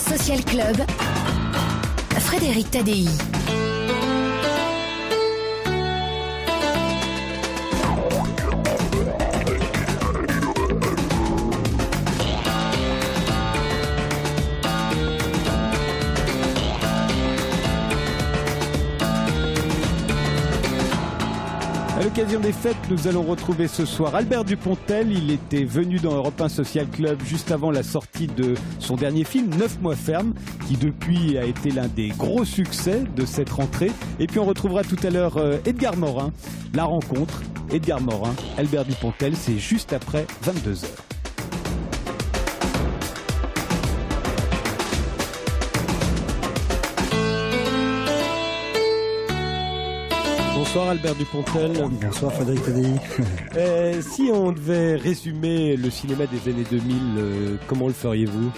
Social Club, Frédéric Tadei. À l'occasion des fêtes, nous allons retrouver ce soir Albert Dupontel. Il était venu dans Europe 1 Social Club juste avant la sortie de son dernier film, 9 mois ferme, qui depuis a été l'un des gros succès de cette rentrée. Et puis on retrouvera tout à l'heure Edgar Morin. La rencontre, Edgar Morin, Albert Dupontel, c'est juste après 22h. Bonsoir Albert Dupontel. Bonsoir Frédéric Tadei. Si on devait résumer le cinéma des années 2000, comment le feriez-vous ?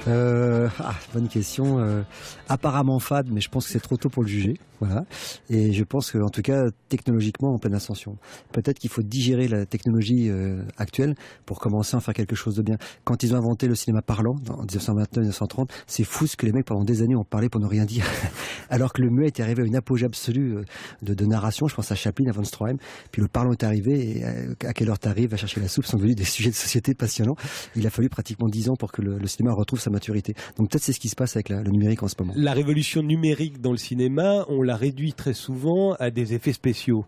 Bonne question. Apparemment fade, mais je pense que c'est trop tôt pour le juger. Voilà. Et je pense qu'en tout cas, technologiquement, en pleine ascension. Peut-être qu'il faut digérer la technologie actuelle pour commencer à en faire quelque chose de bien. Quand ils ont inventé le cinéma parlant, en 1929-1930, c'est fou ce que les mecs pendant des années ont parlé pour ne rien dire. Alors que le muet était arrivé à une apogée absolue de narration. Je pense à Chaplin, à Von Stroheim. Puis le parlant est arrivé. Et à quelle heure t'arrives à chercher la soupe sont devenus des sujets de société passionnants. Il a fallu pratiquement 10 ans pour que le cinéma retrouve sa maturité. Donc peut-être c'est ce qui se passe avec le numérique en ce moment. La révolution numérique dans le cinéma, on l'a réduit très souvent à des effets spéciaux.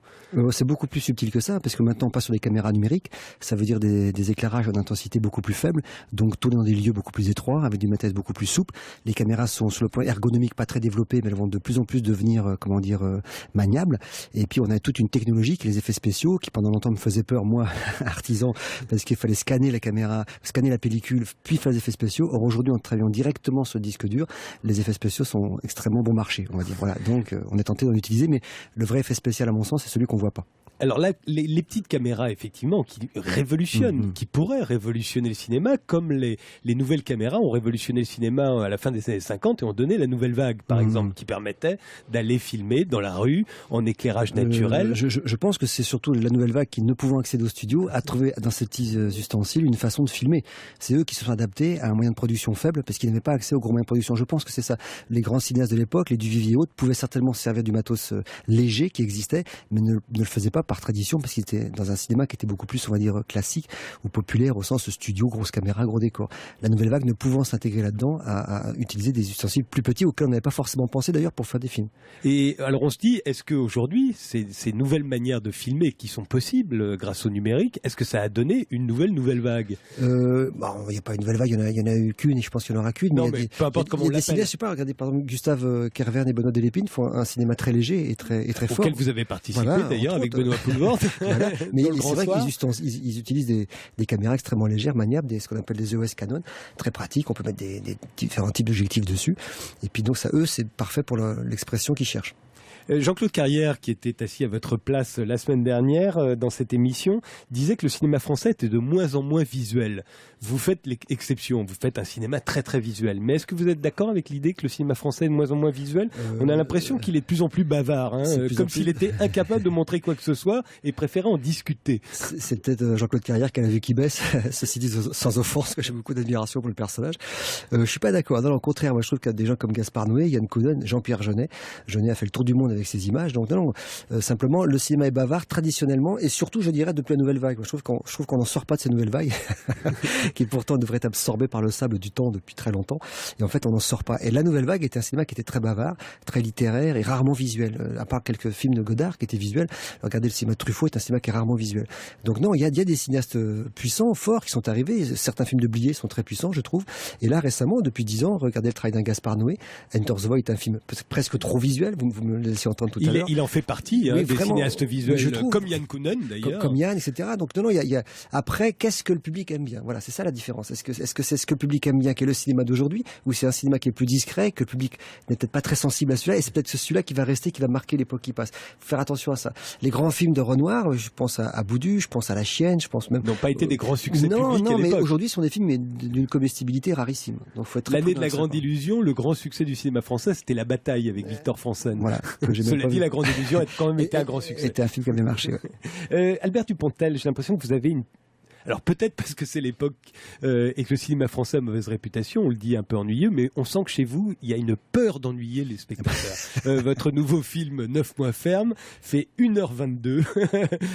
C'est beaucoup plus subtil que ça, parce que maintenant on passe sur des caméras numériques. Ça veut dire des éclairages d'intensité beaucoup plus faible, donc tourner dans des lieux beaucoup plus étroits, avec des matériels beaucoup plus souples. Les caméras sont sur le plan ergonomique pas très développées, mais elles vont de plus en plus devenir, maniables. Et puis on a toute une technologie qui est les effets spéciaux, qui pendant longtemps me faisait peur, moi, artisan, parce qu'il fallait scanner la caméra, scanner la pellicule, puis faire les effets spéciaux. Or aujourd'hui, en travaillant directement sur le disque dur, les effets spéciaux sont extrêmement bon marché, on va dire. Voilà. Donc on est tenté d'en utiliser, mais le vrai effet spécial, à mon sens, c'est celui qu'on voit pas. Alors là, les petites caméras, effectivement, qui révolutionnent, qui pourraient révolutionner le cinéma, comme les nouvelles caméras ont révolutionné le cinéma à la fin des années 50 et ont donné la nouvelle vague, par exemple, qui permettait d'aller filmer dans la rue, en éclairage naturel. Je pense que c'est surtout la nouvelle vague qui, ne pouvant accéder au studio, a trouvé dans ces petits ustensiles une façon de filmer. C'est eux qui se sont adaptés à un moyen de production faible, parce qu'ils n'avaient pas accès aux gros moyens de production. Je pense que c'est ça. Les grands cinéastes de l'époque, les Duvivier et autres, pouvaient certainement se servir du matos léger qui existait, mais ne le faisaient pas par tradition, parce qu'il était dans un cinéma qui était beaucoup plus, on va dire, classique ou populaire au sens studio, grosse caméra, gros décor. La nouvelle vague ne pouvant s'intégrer là-dedans à utiliser des ustensiles plus petits auxquels on n'avait pas forcément pensé d'ailleurs pour faire des films. Et alors on se dit, est-ce qu'aujourd'hui, ces nouvelles manières de filmer qui sont possibles grâce au numérique, est-ce que ça a donné une nouvelle vague ? Il n'y a pas une nouvelle vague, il y en a eu qu'une et je pense qu'il y en aura qu'une. Non, mais peu importe comment on l'appelle. Je sais pas, regardez par exemple Gustave Kervern et Benoît Delépine font un cinéma très léger et très fort. Auquel vous avez participé d'ailleurs avec Benoît Poulvord. Voilà. Mais c'est vrai qu'ils utilisent des caméras extrêmement légères, maniables, ce qu'on appelle des EOS Canon, très pratiques. On peut mettre des différents types d'objectifs dessus. Et puis donc ça, eux, c'est parfait pour l'expression qu'ils cherchent. Jean-Claude Carrière, qui était assis à votre place la semaine dernière dans cette émission, disait que le cinéma français était de moins en moins visuel. Vous faites l'exception, vous faites un cinéma très très visuel. Mais est-ce que vous êtes d'accord avec l'idée que le cinéma français est de moins en moins visuel ? On a l'impression qu'il est de plus en plus bavard, comme s'il était incapable de montrer quoi que ce soit et préférait en discuter. C'est peut-être Jean-Claude Carrière qui a la vue qui baisse, ceci dit sans offense, parce que j'ai beaucoup d'admiration pour le personnage. Je suis pas d'accord. Non, au contraire, moi je trouve qu'il y a des gens comme Gaspard Noé, Yann Kounen, Jean-Pierre Jeunet. Jeunet a fait le tour du monde avec ses images. Donc simplement, le cinéma est bavard traditionnellement et surtout, je dirais, depuis la nouvelle vague. Je trouve qu'on n'en sort pas de ces nouvelles vagues qui pourtant devraient être absorbées par le sable du temps depuis très longtemps. Et en fait, on n'en sort pas. Et la nouvelle vague était un cinéma qui était très bavard, très littéraire et rarement visuel. À part quelques films de Godard qui étaient visuels. Regardez, le cinéma de Truffaut est un cinéma qui est rarement visuel. Donc non, il y a des cinéastes puissants, forts, qui sont arrivés. Certains films de Blier sont très puissants, je trouve. Et là, récemment, depuis 10 ans, regardez le travail d'un Gaspard Noé. Enter the Void est un film presque trop visuel. Vous me laissez entendre tout à l'heure. Il en fait partie, des cinéastes visuels, je trouve, comme Yann Kounen d'ailleurs. Comme Yann, etc. Donc non, après, qu'est-ce que le public aime bien ? Voilà, c'est ça la différence. Est-ce que c'est ce que le public aime bien qui est le cinéma d'aujourd'hui, ou c'est un cinéma qui est plus discret, que le public n'est peut-être pas très sensible à celui-là, et c'est peut-être celui-là qui va rester, qui va marquer l'époque qui passe. Faut faire attention à ça. Les grands films de Renoir, je pense à Boudu, je pense à La Chienne, je pense même... N'ont pas été des grands succès publics à l'époque. Non, mais aujourd'hui, ce sont des films d'une comestibilité rarissime. Donc faut être très L'année de la grande illusion, le grand succès du cinéma français, c'était La Bataille avec Victor Franssen. Voilà. Cela dit, La grande illusion a quand même été un grand succès. C'était un film qui avait marché. Ouais. Albert Dupontel, j'ai l'impression que vous avez Alors peut-être parce que c'est l'époque et que le cinéma français a mauvaise réputation, on le dit un peu ennuyeux, mais on sent que chez vous, il y a une peur d'ennuyer les spectateurs. Votre nouveau film 9 mois ferme fait 1h22.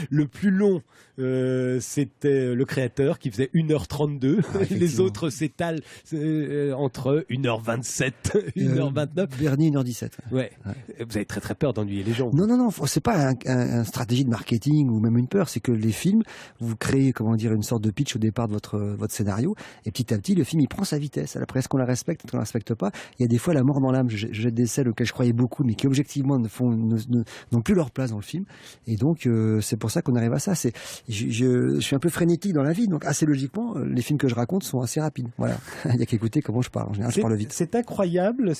Le plus long, c'était Le Créateur qui faisait 1h32. Les autres s'étalent entre 1h27, 1h29. Bernie 1h17. Ouais. Vous avez très très peur d'ennuyer les gens. Non, c'est pas un stratégie de marketing ou même une peur, c'est que les films, vous créez, une sorte de pitch au départ de votre scénario, et petit à petit, le film, il prend sa vitesse. Après, est-ce qu'on la respecte, est-ce qu'on la respecte pas? Il y a des fois la mort dans l'âme. Je jette des scènes auxquelles je croyais beaucoup, mais qui objectivement n'ont plus leur place dans le film. Et donc, c'est pour ça qu'on arrive à ça. Je suis un peu frénétique dans la vie, donc assez logiquement, les films que je raconte sont assez rapides. Voilà. Il y a qu'à écouter comment je parle. En général, je parle vite. C'est incroyable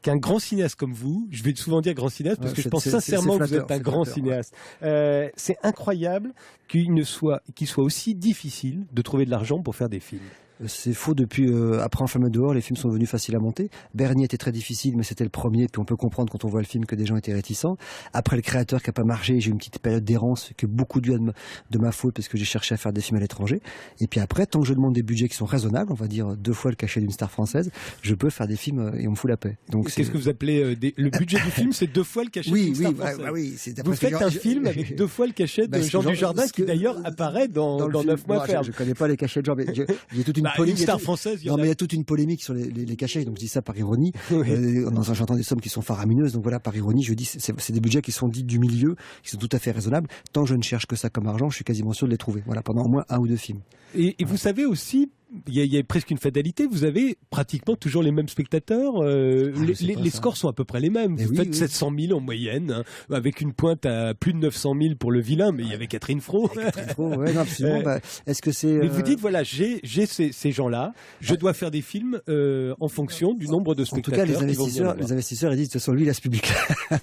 qu'un grand cinéaste comme vous, je vais souvent dire grand cinéaste parce que je pense sincèrement que vous êtes un grand cinéaste. C'est incroyable qu'il soit aussi difficile de trouver de l'argent pour faire des films. C'est faux depuis après Enfermé dehors, les films sont devenus faciles à monter. Bernie était très difficile, mais c'était le premier, puis on peut comprendre quand on voit le film que des gens étaient réticents. Après Le Créateur qui a pas marché, j'ai eu une petite période d'errance que beaucoup dû de ma faute parce que j'ai cherché à faire des films à l'étranger. Et puis après, tant que je demande des budgets qui sont raisonnables, on va dire 2 fois le cachet d'une star française, je peux faire des films et on me fout la paix. Donc qu'est-ce que vous appelez le budget du film, c'est 2 fois le cachet d'une star française. Oui, vous faites un film avec 2 fois le cachet de Jean Dujardin qui d'ailleurs apparaît dans 9 mois ferme. Je connais pas les cachets de Jean, mais j'ai toute une polémique. Star française. Non, mais il y a toute une polémique sur les cachets, donc je dis ça par ironie. J'entends des sommes qui sont faramineuses, donc voilà, par ironie, je dis c'est des budgets qui sont dits du milieu, qui sont tout à fait raisonnables. Tant que je ne cherche que ça comme argent, je suis quasiment sûr de les trouver. Voilà, pendant au moins 1 ou 2 films. Et vous savez aussi, il y a presque une fatalité, vous avez pratiquement toujours les mêmes spectateurs, les scores sont à peu près les mêmes. Vous faites 700 000 en moyenne, hein, avec une pointe à plus de 900 000 pour Le Vilain, mais il y avait Catherine Fro. Ouais, non, absolument. Est-ce que c'est... Mais vous dites, voilà, j'ai ces gens-là, je dois faire des films en fonction du nombre de spectateurs. En tout cas, les investisseurs, ils disent, de toute façon, lui, il a ce public.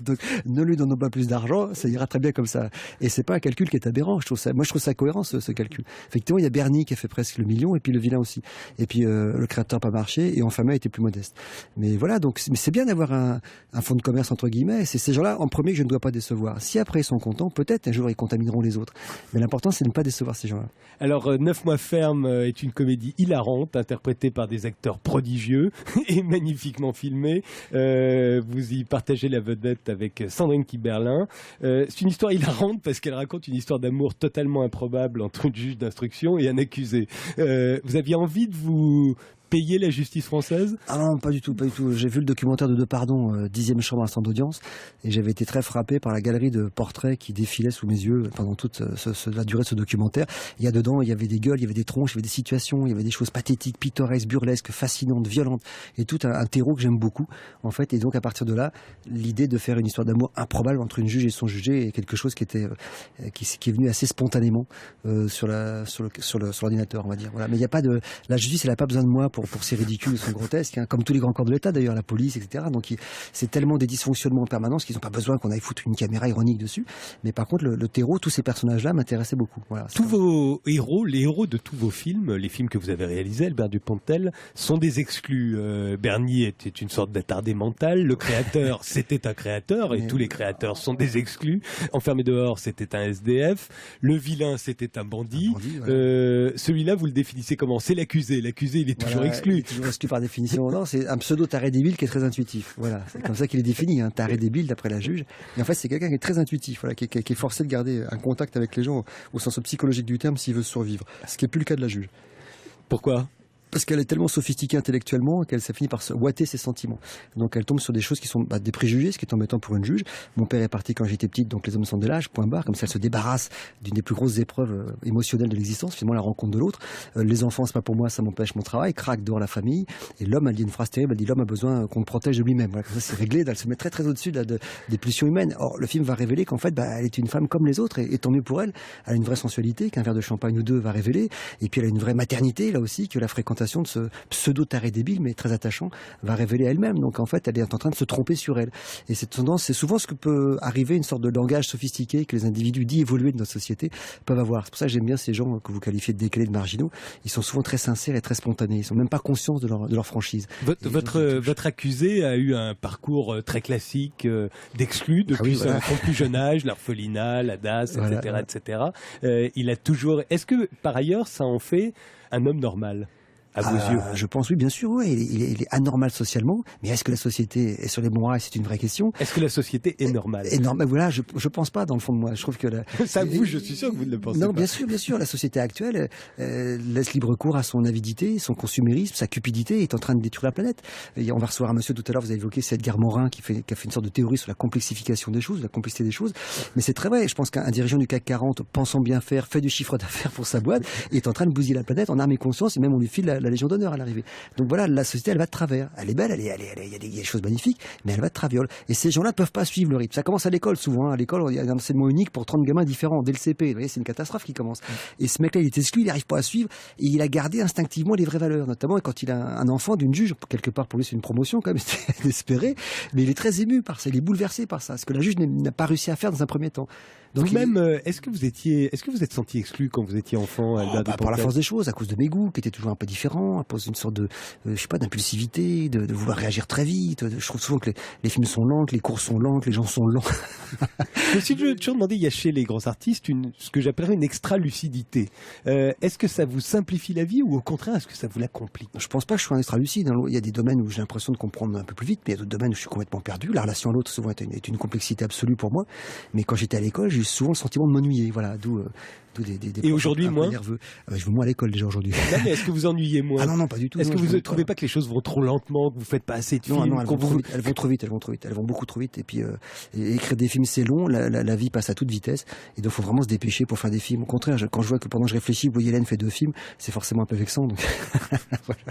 Donc, ne lui donnons pas plus d'argent, ça ira très bien comme ça. Et c'est pas un calcul qui est aberrant, je trouve ça cohérent, ce calcul. Effectivement, il y a Bernie qui a fait presque le million, et puis Le Vilain aussi. Et puis Le Créateur n'a pas marché et Enfermé a été plus modeste. Mais voilà, donc c'est bien d'avoir un fonds de commerce entre guillemets. Et c'est ces gens-là en premier que je ne dois pas décevoir. Si après ils sont contents, peut-être un jour ils contamineront les autres. Mais l'important c'est de ne pas décevoir ces gens-là. Alors 9 mois ferme est une comédie hilarante interprétée par des acteurs prodigieux et magnifiquement filmée. Vous y partagez la vedette avec Sandrine Kiberlin. C'est une histoire hilarante parce qu'elle raconte une histoire d'amour totalement improbable entre une juge d'instruction et un accusé. Vous aviez envie de vous payer la justice française? Ah non, pas du tout. J'ai vu le documentaire de Depardon, 10e chambre à l'instant d'audience, et j'avais été très frappé par la galerie de portraits qui défilait sous mes yeux pendant toute la durée de ce documentaire. Il y avait des gueules, il y avait des tronches, il y avait des situations, il y avait des choses pathétiques, pittoresques, burlesques, fascinantes, violentes, et tout un terreau que j'aime beaucoup, en fait. Et donc, à partir de là, l'idée de faire une histoire d'amour improbable entre une juge et son jugé est quelque chose qui est venu assez spontanément sur l'ordinateur, on va dire. Voilà. Mais il y a pas de, la justice, elle a pas besoin de moi pour ces ridicules, ils sont grotesques, hein, comme tous les grands corps de l'État d'ailleurs, la police, etc. Donc c'est tellement des dysfonctionnements en permanence qu'ils n'ont pas besoin qu'on aille foutre une caméra ironique dessus. Mais par contre, le terreau, tous ces personnages-là m'intéressaient beaucoup. Voilà, tous vos héros, les héros de tous vos films, les films que vous avez réalisés, Albert Dupontel, sont des exclus. Bernie était une sorte d'attardé mental. Le Créateur, c'était un créateur, et tous les créateurs sont des exclus. Enfermé dehors, c'était un SDF. Le Vilain, c'était un bandit. Voilà. Celui-là, vous le définissez comment? C'est l'accusé. L'accusé, il est toujours exclu. Il est toujours exclu par définition. Non, c'est un pseudo taré débile qui est très intuitif. Voilà, c'est comme ça qu'il est défini, un taré débile d'après la juge. Et en fait, c'est quelqu'un qui est très intuitif, voilà, qui est forcé de garder un contact avec les gens au sens psychologique du terme s'il veut survivre. Ce qui n'est plus le cas de la juge. Pourquoi? Parce qu'elle est tellement sophistiquée intellectuellement qu'elle s'est fini par se ouater ses sentiments. Donc elle tombe sur des choses qui sont des préjugés, ce qui est embêtant pour une juge. Mon père est parti quand j'étais petite, donc les hommes sont des lâches, point barre. Comme ça, elle se débarrasse d'une des plus grosses épreuves émotionnelles de l'existence, finalement la rencontre de l'autre. Les enfants, c'est pas pour moi, ça m'empêche mon travail. Craque dehors la famille. Et l'homme, elle dit une phrase terrible, elle dit l'homme a besoin qu'on le protège de lui-même. Voilà, comme ça, c'est réglé. Elle se met très très au-dessus des pulsions humaines. Or, le film va révéler qu'en fait, elle est une femme comme les autres, et tant mieux pour elle. Elle a une vraie sensualité qu'un verre de champagne ou deux va révéler. Et puis elle a une vraie maternité là aussi, que la fréquentation confrontation de ce pseudo-taré débile, mais très attachant, va révéler elle-même. Donc en fait, elle est en train de se tromper sur elle. Et cette tendance, c'est souvent ce que peut arriver, une sorte de langage sophistiqué que les individus dits évolués de notre société peuvent avoir. C'est pour ça que j'aime bien ces gens que vous qualifiez de décalés, de marginaux. Ils sont souvent très sincères et très spontanés. Ils sont même pas conscients de leur franchise. Votre accusé a eu un parcours très classique d'exclus depuis son plus jeune âge, l'orphelinat, la DAS, etc. Il a toujours. Est-ce que par ailleurs, ça en fait un homme normal à vos yeux? Je pense, oui, bien sûr, oui. Il est anormal socialement, mais est-ce que la société est sur les bons rails? C'est une vraie question. Est-ce que la société est normale? Voilà, je pense pas, dans le fond de moi. Je trouve que ça, je suis sûr que vous ne le pensez pas. Non, bien sûr, la société actuelle laisse libre cours à son avidité, son consumérisme, sa cupidité, est en train de détruire la planète. Et on va recevoir un monsieur tout à l'heure, vous avez évoqué, c'est Edgar Morin, qui a fait une sorte de théorie sur la complexification des choses, la complexité des choses. Mais c'est très vrai. Je pense qu'un dirigeant du CAC 40, pensant bien faire, fait du chiffre d'affaires pour sa boîte, est en train de bousiller la planète en âme et conscience, et même on lui file la Légion d'honneur à l'arrivée. Donc voilà, la société, elle va de travers. Elle est belle, il y a des choses magnifiques, mais elle va de traviole. Et ces gens-là ne peuvent pas suivre le rythme. Ça commence à l'école souvent. À l'école, il y a un enseignement unique pour 30 gamins différents dès le CP. Vous voyez, c'est une catastrophe qui commence. Et ce mec-là, il est exclu, il n'arrive pas à suivre, et il a gardé instinctivement les vraies valeurs, notamment quand il a un enfant d'une juge. Quelque part, pour lui, c'est une promotion quand même, c'était inespéré, mais il est très ému par ça, il est bouleversé par ça, ce que la juge n'a pas réussi à faire dans un premier temps. Donc vous-même, est-ce que vous êtes senti exclu quand vous étiez enfant, Albert Dupontel? Par la force des choses, à cause de mes goûts, qui étaient toujours un peu différents, à cause d'une sorte de, d'impulsivité, de vouloir réagir très vite. Je trouve souvent que les films sont lents, que les cours sont lents, que les gens sont lents. Je me suis toujours demandé, il y a chez les grands artistes ce que j'appellerais une extra-lucidité. Est-ce que ça vous simplifie la vie ou au contraire, est-ce que ça vous la complique? Je pense pas que je sois un extra-lucide. Il y a des domaines où j'ai l'impression de comprendre un peu plus vite, mais il y a d'autres domaines où je suis complètement perdu. La relation à l'autre, souvent, est une complexité absolue pour moi. Mais quand j'étais à l'école, j'ai eu souvent le sentiment de m'ennuyer. Voilà, d'où des Et aujourd'hui, moins nerveux. Je vais moins à l'école déjà aujourd'hui. Non, mais est-ce que vous ennuyez moins? Ah non, pas du tout. Est-ce que vous ne trouvez pas que les choses vont trop lentement, que vous faites pas assez de films? Non, elles vont trop vite. Elles vont beaucoup trop vite. Et puis, écrire des films, c'est long. La vie passe à toute vitesse. Et donc, il faut vraiment se dépêcher pour faire des films. Au contraire, quand je vois que pendant que je réfléchis, Woody Allen fait 2 films, c'est forcément un peu vexant. Donc, voilà.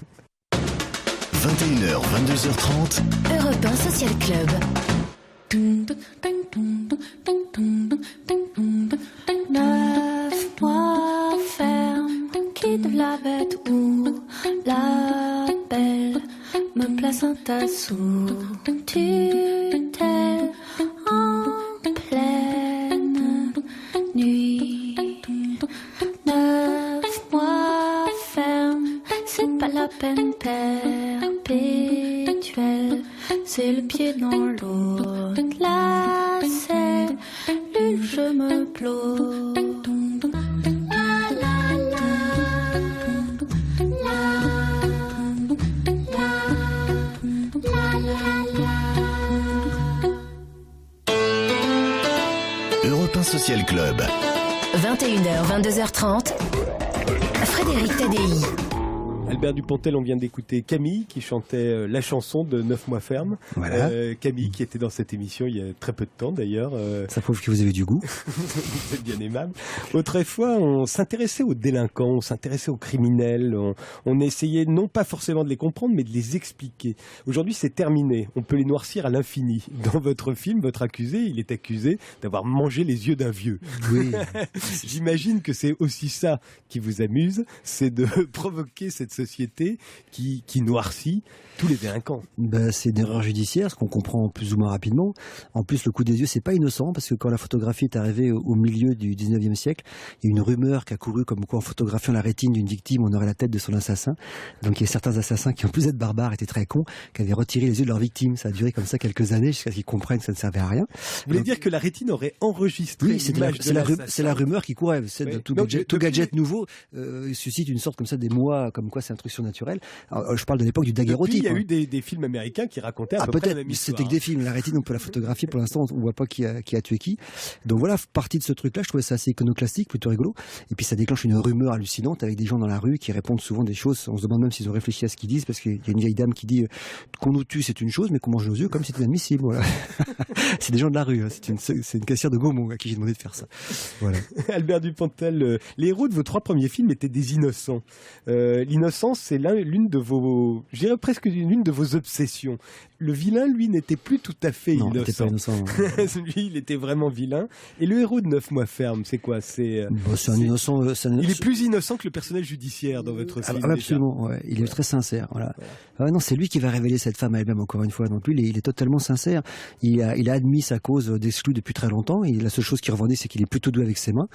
21h, 22h30. Europe 1 Social Club. Moi ferme, quitte la bête ou la belle, me place un tas sous tutelle en pleine nuit. 9 mois ferme, c'est pas la peine perpétuelle, c'est le pied dans l'eau de la selle, je me plonge. Europe 1 Social Club. 21h, 22h30. Frédéric Tadei. Albert Dupontel, on vient d'écouter Camille qui chantait la chanson de 9 mois ferme. Voilà. Camille qui était dans cette émission il y a très peu de temps d'ailleurs. Ça prouve que vous avez du goût. C'est bien aimable. Autrefois, on s'intéressait aux délinquants, on s'intéressait aux criminels, on essayait non pas forcément de les comprendre, mais de les expliquer. Aujourd'hui, c'est terminé. On peut les noircir à l'infini. Dans votre film, votre accusé, il est accusé d'avoir mangé les yeux d'un vieux. Oui. J'imagine que c'est aussi ça qui vous amuse, c'est de provoquer cette société qui noircit tous les délinquants. C'est une erreur judiciaire, ce qu'on comprend plus ou moins rapidement. En plus, le coup des yeux, c'est pas innocent, parce que quand la photographie est arrivée au milieu du 19e siècle, il y a une rumeur qui a couru comme quoi en photographiant la rétine d'une victime, on aurait la tête de son assassin. Donc il y a certains assassins qui, en plus d'être barbares, étaient très cons, qui avaient retiré les yeux de leur victime. Ça a duré comme ça quelques années, jusqu'à ce qu'ils comprennent que ça ne servait à rien. Vous voulez dire que la rétine aurait enregistré l'image de l'assassin? C'est la rumeur qui courait. Tout gadget nouveau suscite une sorte comme ça d'émoi, comme quoi c'est un truc surnaturel. Alors, je parle de l'époque du daguerreotype. Il y a eu des films américains qui racontaient à peu près la même histoire. C'était que des films. La rétine, on peut la photographier. Pour l'instant, on voit pas qui a tué qui. Donc voilà, partie de ce truc-là, je trouvais ça assez iconoclastique, plutôt rigolo. Et puis ça déclenche une rumeur hallucinante avec des gens dans la rue qui répondent souvent des choses. On se demande même s'ils ont réfléchi à ce qu'ils disent, parce qu'il y a une vieille dame qui dit qu'on nous tue, c'est une chose, mais qu'on mange nos yeux, comme c'est inadmissible. Voilà. C'est des gens de la rue. Hein. C'est une caissière de Gaumont à qui j'ai demandé de faire ça. Voilà. Albert Dupontel, les héros de vos 3 premiers films étaient des innocents. L'innocence sens, c'est l'une de vos, je dirais presque l'une de vos obsessions. Le vilain, lui, n'était plus tout à fait Non, il innocent. n'était pas innocent. Lui, il était vraiment vilain. Et le héros de 9 mois ferme, c'est quoi? C'est Un innocent. il est plus innocent que le personnage judiciaire dans votre film. Absolument, ouais. Il est très sincère. Voilà. Non, c'est lui qui va révéler cette femme à elle-même, encore une fois. Donc lui, il est totalement sincère. Il a admis sa cause d'exclus depuis très longtemps. Et la seule chose qu'il revendique, c'est qu'il est plutôt doué avec ses mains.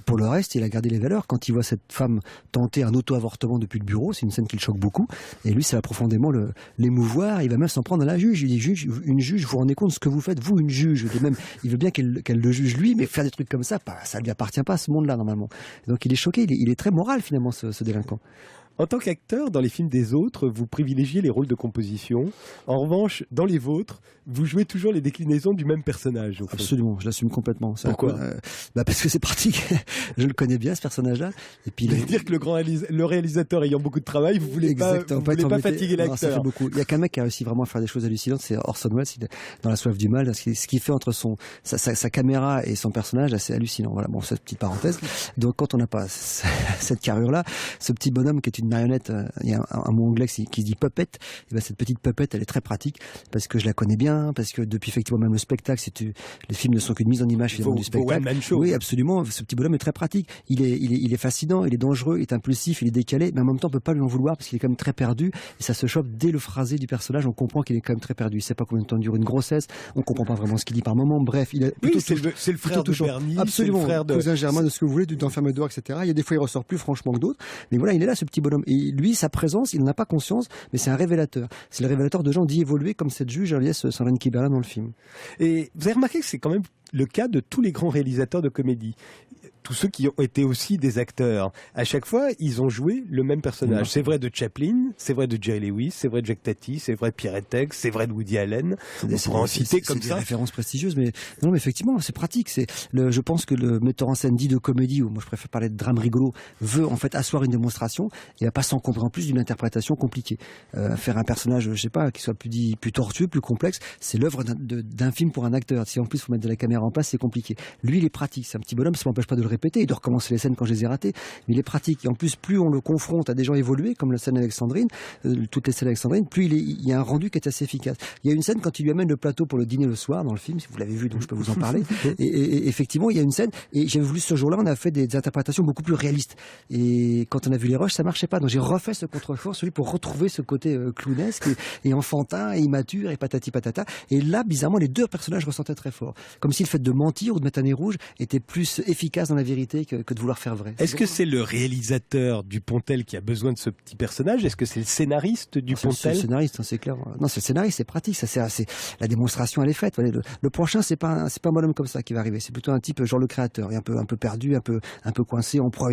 Pour le reste, il a gardé les valeurs. Quand il voit cette femme tenter un auto-avortement depuis le bureau, c'est une scène qui le choque beaucoup. Et lui, ça va profondément l'émouvoir. Il va même s'en prendre à la juge. Il dit, une juge, vous vous rendez compte de ce que vous faites, vous, une juge. Et même, il veut bien qu'elle le juge lui, mais faire des trucs comme ça, ça lui appartient pas à ce monde-là, normalement. Donc il est choqué. Il est très moral, finalement, ce délinquant. En tant qu'acteur, dans les films des autres, vous privilégiez les rôles de composition. En revanche, dans les vôtres, vous jouez toujours les déclinaisons du même personnage. Au fond. Absolument, je l'assume complètement. Pourquoi parce que c'est pratique. Je le connais bien, ce personnage-là. Et puis, dire que le réalisateur ayant beaucoup de travail, vous voulez pas fatiguer l'acteur. Ça fait beaucoup. Il y a qu'un mec qui a réussi vraiment à faire des choses hallucinantes, c'est Orson Welles dans La Soif du mal. Ce qu'il fait entre sa caméra et son personnage, c'est hallucinant. Voilà, bon, cette petite parenthèse. Donc quand on n'a pas cette carrure-là, ce petit bonhomme qui est une marionnette, il y a un mot anglais qui se dit puppet, et ben cette petite puppet, elle est très pratique parce que je la connais bien, parce que depuis effectivement même le spectacle, les films ne sont qu'une mise en image finalement du spectacle. One-man show. Oui, absolument. Ce petit bonhomme est très pratique. Il est fascinant, il est dangereux, il est impulsif, il est décalé, mais en même temps on peut pas lui en vouloir parce qu'il est quand même très perdu et ça se chope dès le phrasé du personnage. On comprend qu'il est quand même très perdu. Il sait pas combien de temps dure une grossesse. On comprend pas vraiment ce qu'il dit par moment. Bref, il est plutôt c'est le frère de Bernie, absolument, c'est le frère de cousin germain de ce que vous voulez, d'enfermer dehors, etc. Il y a des fois il ressort plus franchement que d'autres, mais voilà, il est là ce petit bonhomme. Et lui, sa présence, il n'en a pas conscience, mais c'est un révélateur. C'est le révélateur de gens d'y évoluer comme cette juge Alias Sandrine Kiberlin dans le film. Et vous avez remarqué que c'est quand même le cas de tous les grands réalisateurs de comédie. Tous ceux qui ont été aussi des acteurs. À chaque fois, ils ont joué le même personnage. C'est vrai de Chaplin, c'est vrai de Jerry Lewis, c'est vrai de Jacques Tati, c'est vrai de Pierre Etec, c'est vrai de Woody Allen. On pourra en citer comme ça. C'est des références prestigieuses, mais non, mais effectivement, c'est pratique. Je pense que le metteur en scène dit de comédie, ou moi je préfère parler de drame rigolo, veut en fait asseoir une démonstration et va pas s'encombrer en plus d'une interprétation compliquée. Faire un personnage, je sais pas, qui soit plus tortueux, plus complexe, c'est l'œuvre d'un film pour un acteur. Si en plus faut mettre de la caméra en place, c'est compliqué. Lui, il est pratique. C'est un petit bonhomme, ça m'empêche pas de le répéter et de recommencer les scènes quand je les ai ratées. Mais il est pratique. Et en plus, plus on le confronte à des gens évolués, comme la scène avec Sandrine, toutes les scènes avec Sandrine, plus il y a un rendu qui est assez efficace. Il y a une scène quand il lui amène le plateau pour le dîner le soir dans le film, si vous l'avez vu, donc je peux vous en parler. Et effectivement, il y a une scène, et j'avais voulu ce jour-là, on a fait des interprétations beaucoup plus réalistes. Et quand on a vu les rushs, ça marchait pas. Donc j'ai refait ce contrefort, celui pour retrouver ce côté clownesque et enfantin et immature et patati patata. Et là, bizarrement, les deux personnages ressentaient très fort. Comme si le fait de mentir ou de mettre un nez rouge était plus efficace dans la vérité que de vouloir faire vrai. Est-ce que c'est le réalisateur Dupontel qui a besoin de ce petit personnage? Est-ce que c'est le scénariste Dupontel? C'est le scénariste, c'est clair. Non, c'est le scénariste, c'est pratique. La démonstration, elle est faite. Le prochain, c'est pas un bonhomme comme ça qui va arriver. C'est plutôt un type genre le créateur, un peu perdu, un peu coincé. On prend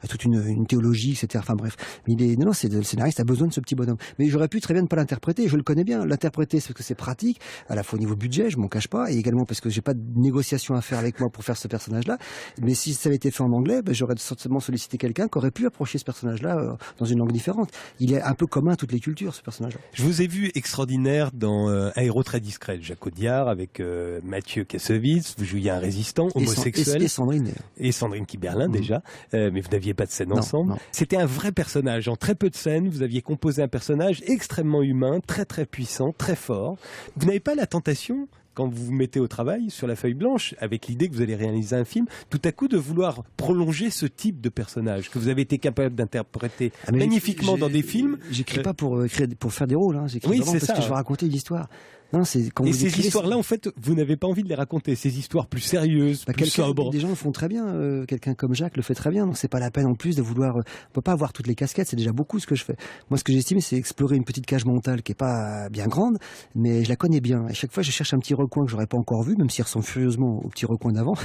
toute une théologie, etc. Enfin bref. Mais c'est le scénariste a besoin de ce petit bonhomme. Mais j'aurais pu très bien ne pas l'interpréter. Je le connais bien. L'interpréter, c'est parce que c'est pratique, à la fois au niveau budget, je m'en cache pas, et également parce que j'ai pas de négociation à faire avec moi pour faire ce personnage-là. Mais si ça avait été fait en anglais, j'aurais certainement sollicité quelqu'un qui aurait pu approcher ce personnage-là dans une langue différente. Il est un peu commun à toutes les cultures, ce personnage-là. Je vous ai vu extraordinaire dans Un héros très discret de Jacques Audiard avec Mathieu Kassovitz. Vous jouiez un résistant homosexuel. Et Sandrine. Et Sandrine Kiberlin déjà. Mais vous n'aviez pas de scène ensemble. Non. C'était un vrai personnage. En très peu de scènes, vous aviez composé un personnage extrêmement humain, très très puissant, très fort. Vous n'avez pas la tentation, quand vous vous mettez au travail sur la feuille blanche, avec l'idée que vous allez réaliser un film, tout à coup de vouloir prolonger ce type de personnage que vous avez été capable d'interpréter magnifiquement dans des films? J'écris pas pour faire des rôles, hein. J'écris vraiment parce que je veux raconter une histoire. Non, et ces histoires-là, en fait, vous n'avez pas envie de les raconter. Ces histoires plus sérieuses, plus sobres. Des gens le font très bien. Quelqu'un comme Jacques le fait très bien. Donc c'est pas la peine en plus de vouloir. On peut pas avoir toutes les casquettes. C'est déjà beaucoup ce que je fais. Moi, ce que j'estime, c'est explorer une petite cage mentale qui est pas bien grande, mais je la connais bien. Et chaque fois, je cherche un petit recoin que j'aurais pas encore vu, même s'il ressemble furieusement au petit recoin d'avant.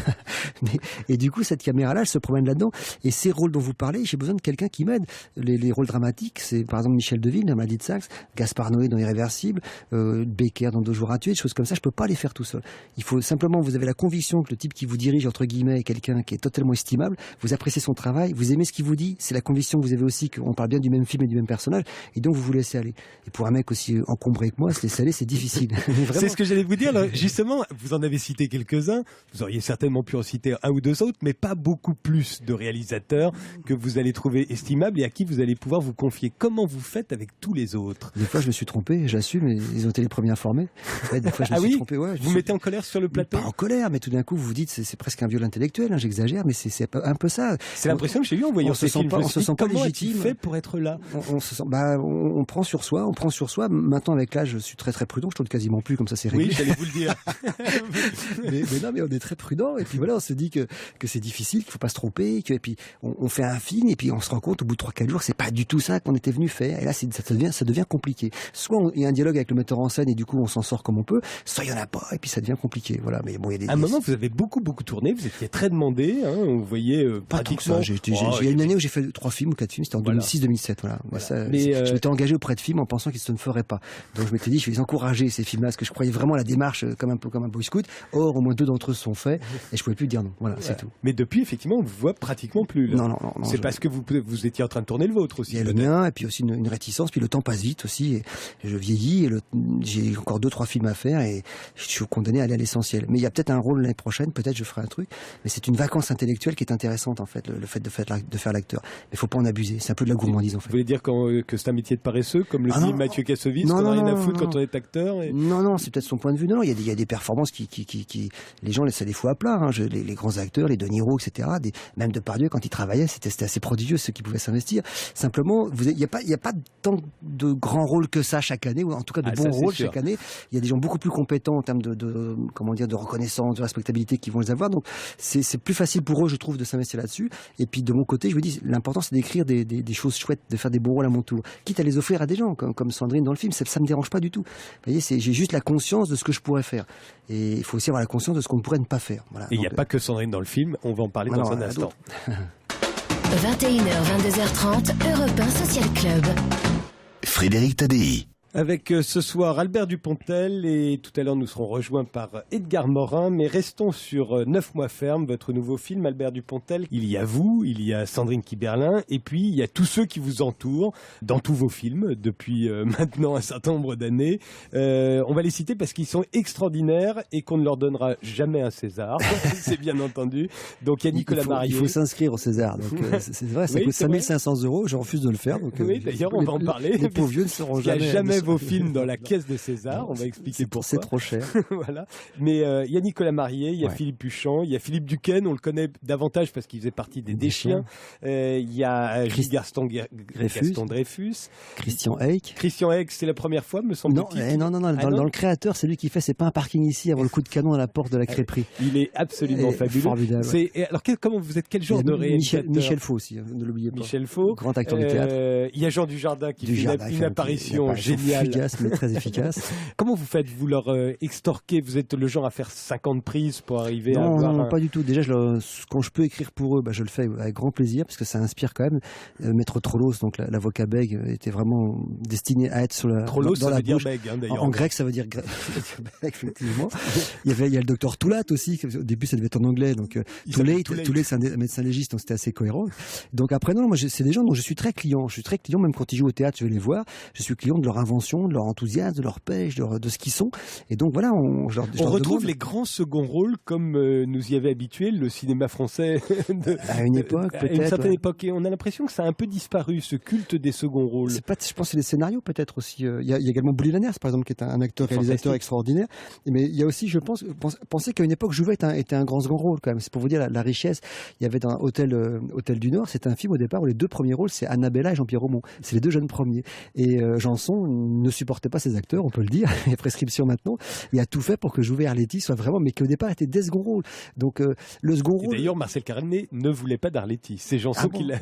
Et du coup, cette caméra-là, elle se promène là-dedans. Et ces rôles dont vous parlez, j'ai besoin de quelqu'un qui m'aide. Les rôles dramatiques, c'est par exemple Michel Deville dans Maladie de Saxe, Gaspard Noé dans Irréversible, Becker dans 2 jours à tuer, des choses comme ça, je peux pas les faire tout seul. Il faut simplement, vous avez la conviction que le type qui vous dirige, entre guillemets, est quelqu'un qui est totalement estimable, vous appréciez son travail, vous aimez ce qu'il vous dit, c'est la conviction que vous avez aussi qu'on parle bien du même film et du même personnage, et donc vous vous laissez aller. Et pour un mec aussi encombré que moi, se laisser aller, c'est difficile. C'est ce que j'allais vous dire. Alors, justement, vous en avez cité quelques-uns, vous auriez certainement pu en citer un ou deux autres, mais pas beaucoup plus de réalisateurs que vous allez trouver estimables et à qui vous allez pouvoir vous confier. Comment vous faites avec tous les autres? Des fois, je me suis trompé, j'assume, mais ils ont été les premiers informés. Ouais, des fois, je me suis trompé. Ouais, vous mettez en colère sur le plateau? Pas en colère, mais tout d'un coup, vous vous dites, c'est presque un viol intellectuel, hein, j'exagère, mais c'est un peu ça. C'est l'impression que j'ai eu en voyant ces films. On se sent pas comment légitime. Comment fait pour être là? On se sent, on prend sur soi. Maintenant, avec l'âge, je suis très très prudent. Je tourne quasiment plus, comme ça, c'est réglé. Oui, j'allais vous le dire. mais on est très prudent. Et puis voilà, on se dit que c'est difficile, qu'il faut pas se tromper. Et puis on fait un film, et puis on se rend compte au bout de 3-4 jours, c'est pas du tout ça qu'on était venu faire. Et là, ça devient compliqué. Soit il y a un dialogue avec le metteur en scène, et du coup, on s'en sort comme on peut. Soit il y en a pas, et puis ça devient compliqué. Voilà. Mais bon, il y a des. À un moment, vous avez beaucoup tourné. Vous étiez très demandé. Hein, vous voyez pas tout ça. Il y a une année où j'ai fait 3 films ou 4 films. C'était en 2006-2007. Voilà. Je m'étais engagé auprès de films en pensant qu'ils se ne feraient pas. Donc je m'étais dit, je vais les encourager, ces films-là, parce que je croyais vraiment à la démarche comme un Boy Scout. Or, au moins 2 d'entre eux se sont faits, et je pouvais plus dire non. Voilà, c'est tout. Mais depuis, effectivement, on vous voit pratiquement plus. Là. Non. C'est parce que vous étiez en train de tourner le vôtre aussi. Il y a le mien, et puis aussi une réticence, puis le temps passe vite aussi, et je vieillis, et j'ai encore 2-3 films à faire, et je suis condamné à aller à l'essentiel. Mais il y a peut-être un rôle l'année prochaine, peut-être je ferai un truc, mais c'est une vacance intellectuelle qui est intéressante, en fait, le fait de faire l'acteur. Mais il faut pas en abuser, c'est un peu de la gourmandise, en fait. Vous voulez dire que c'est un métier de paresseux, comme le dit Mathieu Kassovitz, qu'on n'a rien à foutre quand on est acteur? Non, c'est peut-être son point de vue. Non, il y a des performances qui les gens ça les fout à plat. Hein. Les grands acteurs, les De Niro, etc. Même Depardieu, quand il travaillait, c'était assez prodigieux ceux qui pouvaient s'investir. Simplement, il n'y a pas tant de grands rôles que ça chaque année, ou en tout cas de bons rôles chaque année. Il y a des gens beaucoup plus compétents en termes de reconnaissance, de respectabilité qui vont les avoir. Donc c'est plus facile pour eux, je trouve, de s'investir là-dessus. Et puis de mon côté, je me dis, l'important c'est d'écrire des choses chouettes, de faire des bons rôles à mon tour, quitte à les offrir à des gens comme Sandrine dans le film. Ça me dérange pas du tout. Vous voyez, j'ai juste la conscience de ce que je pourrais faire. Et il faut aussi avoir la conscience de ce qu'on ne pourrait ne pas faire. Voilà. Et il n'y a pas que Sandrine dans le film, on va en parler dans un instant. 21h, 22h30, Europe 1 Social Club. Frédéric Tadei. Avec ce soir Albert Dupontel, et tout à l'heure nous serons rejoints par Edgar Morin, mais restons sur 9 mois ferme, votre nouveau film Albert Dupontel. Il y a vous, il y a Sandrine Kiberlin, et puis il y a tous ceux qui vous entourent dans tous vos films depuis maintenant un certain nombre d'années. On va les citer parce qu'ils sont extraordinaires et qu'on ne leur donnera jamais un César, c'est bien entendu. Donc il y a Nicolas Marié. Il faut s'inscrire au César, donc c'est vrai, ça coûte 5 500 €, je refuse de le faire. Donc, oui, d'ailleurs on va en parler. Les pauvres vieux ne seront jamais vos films dans la caisse de César, on va expliquer pourquoi. C'est trop cher. Voilà. Mais il y a Nicolas Marié, il y a Philippe Puchant, il y a Philippe Duquesne, on le connaît davantage parce qu'il faisait partie des Chiens. Il y a Gaston Dreyfus. Christian Eyck. Christian Eyck, c'est la première fois, me semble-t-il. Non. Dans le créateur, c'est lui qui fait, c'est pas un parking ici avant le coup de canon à la porte de la crêperie. Il est absolument fabuleux. Formidable. Alors, comment vous êtes, quel genre de réalisateur? Michel Faux aussi, ne l'oubliez pas. Michel Faux. Grand acteur de théâtre. Il y a Jean Dujardin qui fait une apparition géniale. Fugace, mais très efficace. Comment vous faites? Vous leur extorquez? Vous êtes le genre à faire 50 prises pour arriver à avoir... Non, pas du tout. Déjà, quand je peux écrire pour eux, je le fais avec grand plaisir, parce que ça inspire quand même. Maître Trollos, donc l'avocat bègue, était vraiment destiné à être sur la Trollos, dans ça la veut dire bouche. bègue, hein, d'ailleurs. En grec, ça veut dire bègue, effectivement. Il y a le docteur Toulat aussi. Au début, ça devait être en anglais. Donc, Toulet, c'est un médecin légiste, donc c'était assez cohérent. Donc après, non, moi, c'est des gens dont je suis très client. Je suis très client, même quand ils jouent au théâtre, je vais les voir. Je suis client de leur invention, de leur enthousiasme, de leur pêche, de ce qu'ils sont. Et donc voilà, on retrouve les grands seconds rôles comme nous y avait habitué le cinéma français à une époque, peut-être. À une certaine époque. Et on a l'impression que ça a un peu disparu, ce culte des seconds rôles. Je pense que c'est les scénarios peut-être aussi. Il y a également Bouli Lanners, par exemple, qui est un acteur-réalisateur extraordinaire. Mais il y a aussi, je pensais qu'à une époque, Jouvet était un grand second rôle quand même. C'est pour vous dire la richesse. Il y avait dans Hôtel du Nord, c'est un film au départ où les 2 premiers rôles, c'est Annabella et Jean-Pierre Aumont. C'est les 2 jeunes premiers. Et Janson ne supportait pas ses acteurs, on peut le dire, les prescriptions maintenant, et a tout fait pour que Jouvet et Arletty soient vraiment, mais qui au départ étaient des second rôles. Donc le second rôle. D'ailleurs, Marcel Carnet ne voulait pas d'Arletty. C'est Janson qui l'a.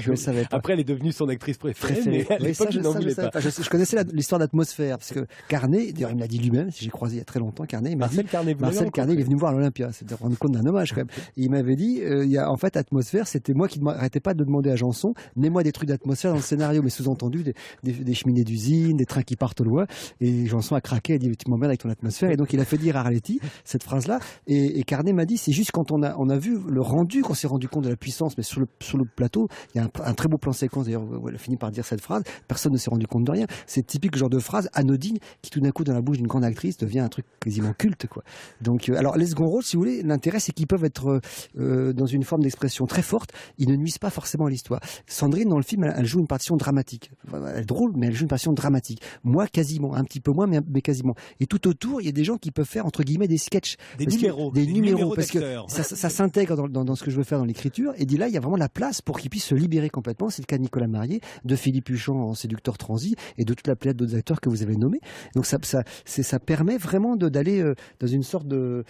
Je le savais pas. Après, elle est devenue son actrice préférée, mais à l'époque, il n'en voulait pas. Je connaissais l'histoire d'Atmosphère, parce que Carnet, d'ailleurs, il me l'a dit lui-même, j'ai croisé il y a très longtemps, Carnet, il m'a dit. Marcel Carnet, il est venu me voir à l'Olympia, c'est de rendre compte d'un hommage quand même. Et il m'avait dit, en fait, Atmosphère, c'était moi qui n'arrêtais pas de demander à Janson, mets-moi des trucs d'atmosphère dans le scénario, mais sous-entendu des cheminées d'usine, des trains qui partent au loin. Et Janson a craqué, a dit tu m'emmerdes avec ton atmosphère. Et donc il a fait dire à Arletty cette phrase-là. Et Carnet m'a dit c'est juste quand on a vu le rendu, qu'on s'est rendu compte de la puissance, mais sur le plateau, il y a un très beau plan séquence. D'ailleurs, elle a fini par dire cette phrase. Personne ne s'est rendu compte de rien. C'est typique genre de phrase anodine qui tout d'un coup dans la bouche d'une grande actrice devient un truc quasiment culte, quoi. Donc, alors les seconds rôles, si vous voulez, l'intérêt c'est qu'ils peuvent être dans une forme d'expression très forte. Ils ne nuisent pas forcément à l'histoire. Sandrine dans le film, elle joue une partition dramatique. Elle est drôle, mais elle joue une partition dramatique. Moi, quasiment, un petit peu moins, mais quasiment. Et tout autour, il y a des gens qui peuvent faire entre guillemets des sketchs, des numéros, parce que ça s'intègre dans ce que je veux faire dans l'écriture. Et dit là, il y a vraiment la place pour qu'ils puissent se libérer complètement. C'est le cas de Nicolas Marié, de Philippe Huchon en séducteur transi et de toute la pléiade d'autres acteurs que vous avez nommés. Donc ça permet vraiment d'aller dans une sorte de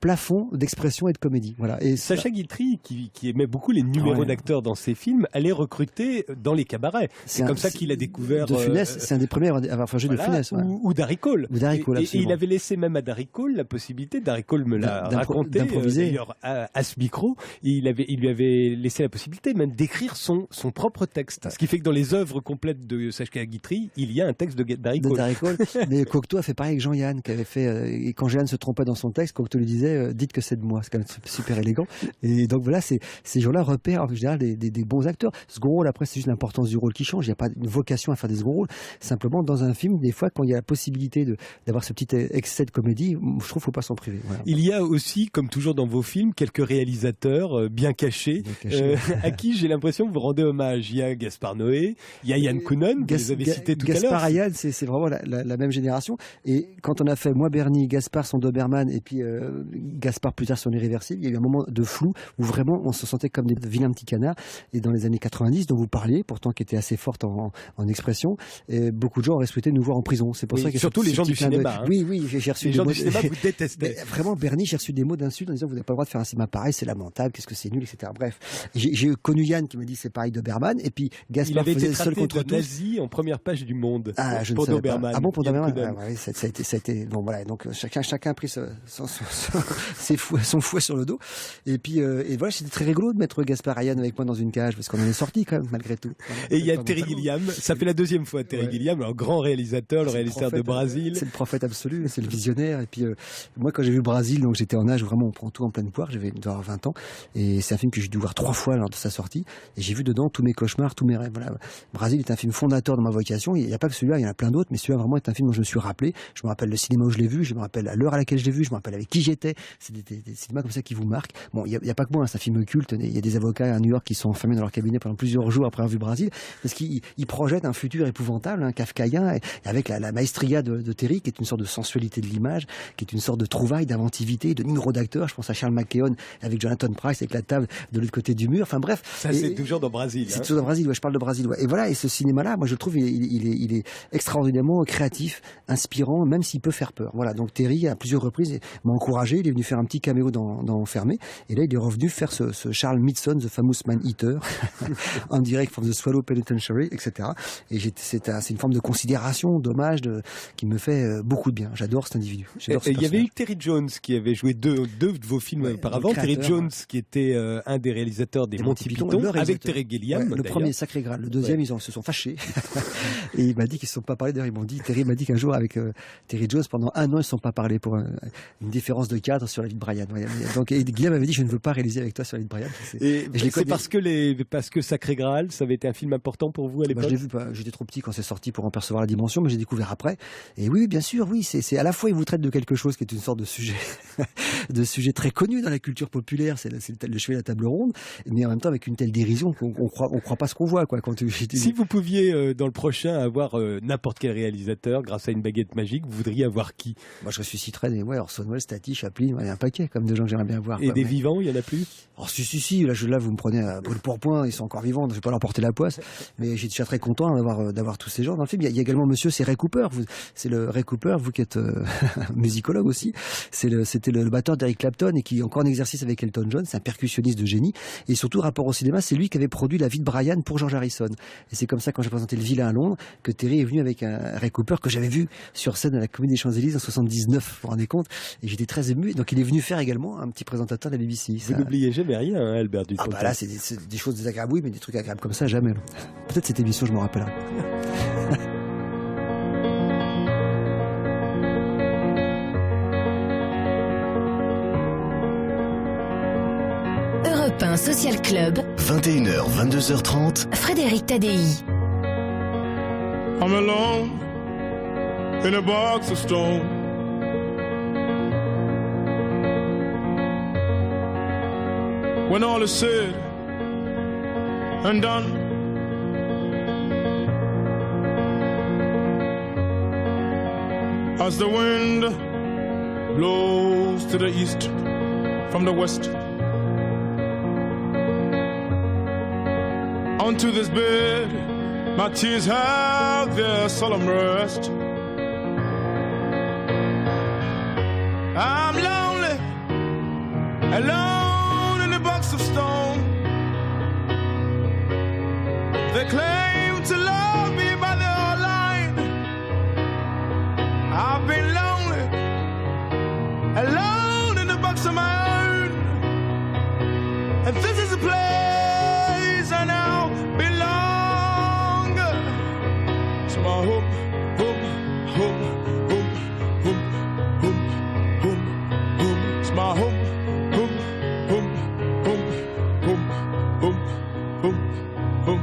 plafond d'expression et de comédie. Voilà. Et Sacha Guitry, qui aimait beaucoup les numéros d'acteurs dans ses films, allait recruter dans les cabarets. C'est comme ça qu'il a découvert... De Funès, c'est un des premiers à avoir joué de Funès. Ouais. Ou Darry Cole. Et il avait laissé même à Darry Cole la possibilité, Darry Cole me l'a raconté d'ailleurs à ce micro, il lui avait laissé la possibilité même d'écrire son propre texte. Ce qui fait que dans les œuvres complètes de Sacha Guitry, il y a un texte de Darry Cole. Mais Cocteau a fait pareil avec Jean-Yann, qui avait fait... et quand Jean-Yann se trompait dans son texte, Cocteau lui disait dites que c'est de moi. C'est quand même super élégant. Et donc voilà, ces gens-là repèrent en général des bons acteurs. Second rôle, après, c'est juste l'importance du rôle qui change. Il n'y a pas une vocation à faire des seconds rôles. Simplement, dans un film, des fois, quand il y a la possibilité d'avoir ce petit excès de comédie, je trouve qu'il ne faut pas s'en priver. Voilà. Il y a aussi, comme toujours dans vos films, quelques réalisateurs bien cachés, à qui j'ai l'impression que vous rendez hommage. Il y a Gaspard Noé, il y a Yann Kounen, que vous avez cité tout à l'heure. Gaspard et Yann, c'est vraiment la même génération. Et quand on a fait moi Bernie, Gaspard son Doberman et puis Gaspard plus tard son Irréversible, il y a eu un moment de flou où vraiment on se sentait comme des vilains petits canards. Et dans les années 90, dont vous parliez, pourtant qui était assez forte en expression, et beaucoup de gens auraient souhaité nous voir en prison. C'est pour ça que surtout les gens du cinéma. Oui, j'ai reçu les gens du cinéma vous détestaient. Vraiment, Bernie, j'ai reçu des mots d'insultes en disant vous n'avez pas le droit de faire un cinéma pareil, c'est lamentable, qu'est-ce que c'est nul, etc. Bref, j'ai connu Yann qui me dit c'est pareil Doberman, et puis Gaspard faisait seul contre tous. Nazi en première page du Monde. Ah, je pour ne savais Doberman. Pas. Ah bon, pour Doberman. Oui, ça a été bon voilà. Donc chacun a pris son fouet sur le dos. Et puis et voilà, c'était très rigolo de mettre Gaspard et Yann avec moi dans une cage parce qu'on en est sorti quand même malgré tout. Voilà. Et il y a Terry Gilliam. Ça fait la deuxième fois Terry Gilliam, un grand réalisateur, le réalisateur de Brésil. C'est le prophète absolu, c'est le visionnaire. Et puis moi quand j'ai vu Brésil, donc j'étais en âge où vraiment on prend tout en pleine poire. J'avais 20 ans et c'est un film que j'ai dû voir 3 fois lors de sa sortie. Et j'ai vu dedans tous mes cauchemars, tous mes rêves. Voilà. Brésil est un film fondateur de ma vocation. Il n'y a pas que celui-là, il y en a plein d'autres, mais celui-là vraiment est un film dont je me suis rappelé. Je me rappelle le cinéma où je l'ai vu, je me rappelle à l'heure à laquelle je l'ai vu, je me rappelle avec qui j'étais. C'est des cinémas comme ça qui vous marquent. Bon, il y a pas que moi, hein, c'est un film culte. Il y a des avocats à New York qui sont enfermés dans leur cabinet pendant plusieurs jours après avoir vu Brésil, parce qu'ils projettent un futur épouvantable, hein, kafkaïen, et avec la maestria de Terry, qui est une sorte de sensualité de l'image, qui est une sorte de trouvaille, d'inventivité, de numéro d'acteur. Je pense à Charles McKeown avec Jonathan Pryce avec la table de l'autre côté du mur. Enfin bref. Ça, c'est toujours dans Brésil. C'est toujours dans Brésil, ouais, je parle de Brésil. Ouais. Et voilà, et ce cinéma-là, moi je le trouve, il est extraordinairement créatif, inspirant, même s'il peut faire peur. Voilà, donc Terry, à plusieurs reprises, m'a encouragé. Il est venu faire un petit caméo dans Enfermé. Et là, il est revenu faire ce Charles Midson, The Famous Man Eater, en direct from the Swallow Penitentiary, etc. Et c'est une forme de considération, d'hommage, qui me fait beaucoup de bien. J'adore cet individu. Il y avait eu Terry Jones qui avait joué deux de vos films auparavant. Terry Jones, qui était un des réalisateurs des Monty Python, avec Terry Gilliam. Le premier, Sacré Graal. Le deuxième, ils se sont fâchés. Et il m'a dit qu'ils ne se sont pas parlé. D'ailleurs, Terry m'a dit qu'un jour, avec Terry Jones, pendant 1 an, ils ne se sont pas parlé pour une différence de cadre sur la vie de Brian. Donc, Gilliam m'avait dit je ne veux pas réaliser avec toi sur la vie de Brian. C'est parce que Sacré Graal, ça avait été un film important pour vous à l'époque. Je l'ai vu pas. J'étais trop petit quand c'est sorti pour en percevoir la dimension, mais j'ai découvert après. Et oui, bien sûr, oui, c'est à la fois il vous traite de quelque chose qui est une sorte de sujet très connu dans la culture populaire, c'est le chevet de la table ronde, mais en même temps avec une telle dérision qu'on croit pas ce qu'on voit, quoi. Si vous pouviez dans le prochain avoir n'importe quel réalisateur grâce à une baguette magique, vous voudriez avoir qui? Moi, je ressusciterais Orson Welles, Tati, Chaplin, il y a un paquet comme de gens que j'aimerais bien voir. Et des vivants, il y en a plus? Oh, si, là vous me prenez à brûle pour point, ils sont encore vivants, donc je vais pas leur porter la poisse, mais je suis très content d'avoir tous ces gens dans le film. Il y a également monsieur, c'est Ray Cooper, c'est le Ray Cooper, vous qui êtes musicologue aussi, c'était le batteur d'Eric Clapton et qui est encore en exercice avec Elton John, c'est un percussionniste de génie, et surtout rapport au cinéma, c'est lui qui avait produit La vie de Brian pour George Harrison. Et c'est comme ça, quand j'ai présenté Le Vilain à Londres, que Terry est venu avec un Ray Cooper que j'avais vu sur scène à la Comédie des Champs-Élysées en 79, vous vous rendez compte, et j'étais très ému, donc il est venu faire également un petit présentateur de la BBC. Vous n'oubliez jamais rien, hein, Albert Dupontel. Ah bah là, c'est des choses désagréables, oui, mais des trucs agréables comme ça, jamais. Peut-être cette émission, je m'en rappellerai. Europe 1 Social Club, 21h, 22h30. Frédéric Tadei. I'm alone in a box of stone. When all is said and done, as the wind blows to the east from the west, onto this bed my tears have their solemn rest. I'm lonely, alone in a box of stone. They claim to love me by their line. I've been lonely, alone in a box of my own. And this is a place I now belong. So my home, home, home, home, home, home, home, home. It's my home, home, home, home, home, home, home, home.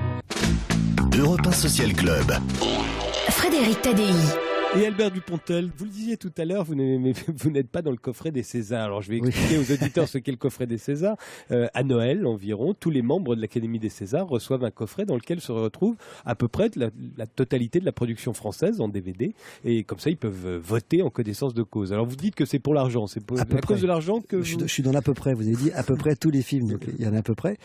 Europe 1 Social Club. Frédéric Tadei. Et Albert Dupontel, vous le disiez tout à l'heure, vous n'êtes pas dans le coffret des Césars. Alors je vais expliquer aux auditeurs ce qu'est le coffret des Césars. À Noël environ, tous les membres de l'Académie des Césars reçoivent un coffret dans lequel se retrouve à peu près la totalité de la production française en DVD. Et comme ça, ils peuvent voter en connaissance de cause. Alors vous dites que c'est pour l'argent, c'est à cause de l'argent que je suis dans l'à peu près, vous avez dit à peu près tous les films, donc il y en a à peu près.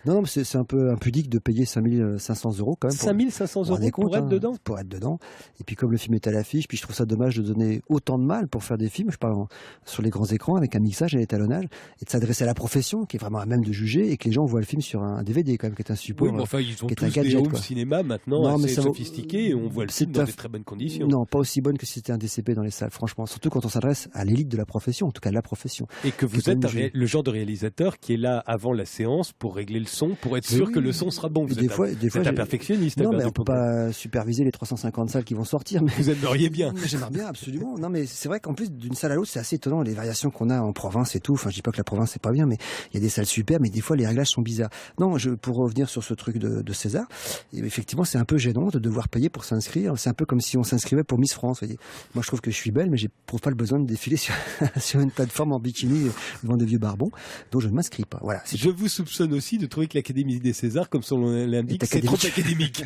Non, mais c'est un peu impudique de payer 5500 € quand même. 5500 € pour être dedans. Pour être dedans. Et puis comme le film est à l'affiche, puis je trouve ça dommage de donner autant de mal pour faire des films, je parle sur les grands écrans avec un mixage et un étalonnage, et de s'adresser à la profession qui est vraiment à même de juger, et que les gens voient le film sur un DVD quand même, qui est un support. Oui, mais enfin ils ont qui est tous un gadget, des home quoi. cinéma maintenant assez sophistiqués, et on voit le film dans de très bonnes conditions. Non, pas aussi bonne que si c'était un DCP dans les salles, franchement, surtout quand on s'adresse à l'élite de la profession, en tout cas la profession. Et que vous êtes le genre de réalisateur qui est là avant la séance pour régler le son, pour être sûr que le son sera bon. Vous êtes un perfectionniste. Non, mais on peut pas superviser les 350 salles qui vont sortir. Mais... Vous aimeriez bien. J'aimerais bien, absolument. Non, mais c'est vrai qu'en plus, d'une salle à l'autre, c'est assez étonnant, les variations qu'on a en province et tout. Enfin, je dis pas que la province c'est pas bien, mais il y a des salles super, mais des fois les réglages sont bizarres. Non, pour revenir sur ce truc de César, effectivement, c'est un peu gênant de devoir payer pour s'inscrire. C'est un peu comme si on s'inscrivait pour Miss France. Vous voyez. Moi, je trouve que je suis belle, mais j'éprouve pas le besoin de défiler sur une plateforme en bikini devant de vieux barbons. Donc, je ne m'inscris pas. Voilà. Je vous soupçonne aussi de trouver que l'Académie des Césars, comme son nom l'indique, c'est trop académique.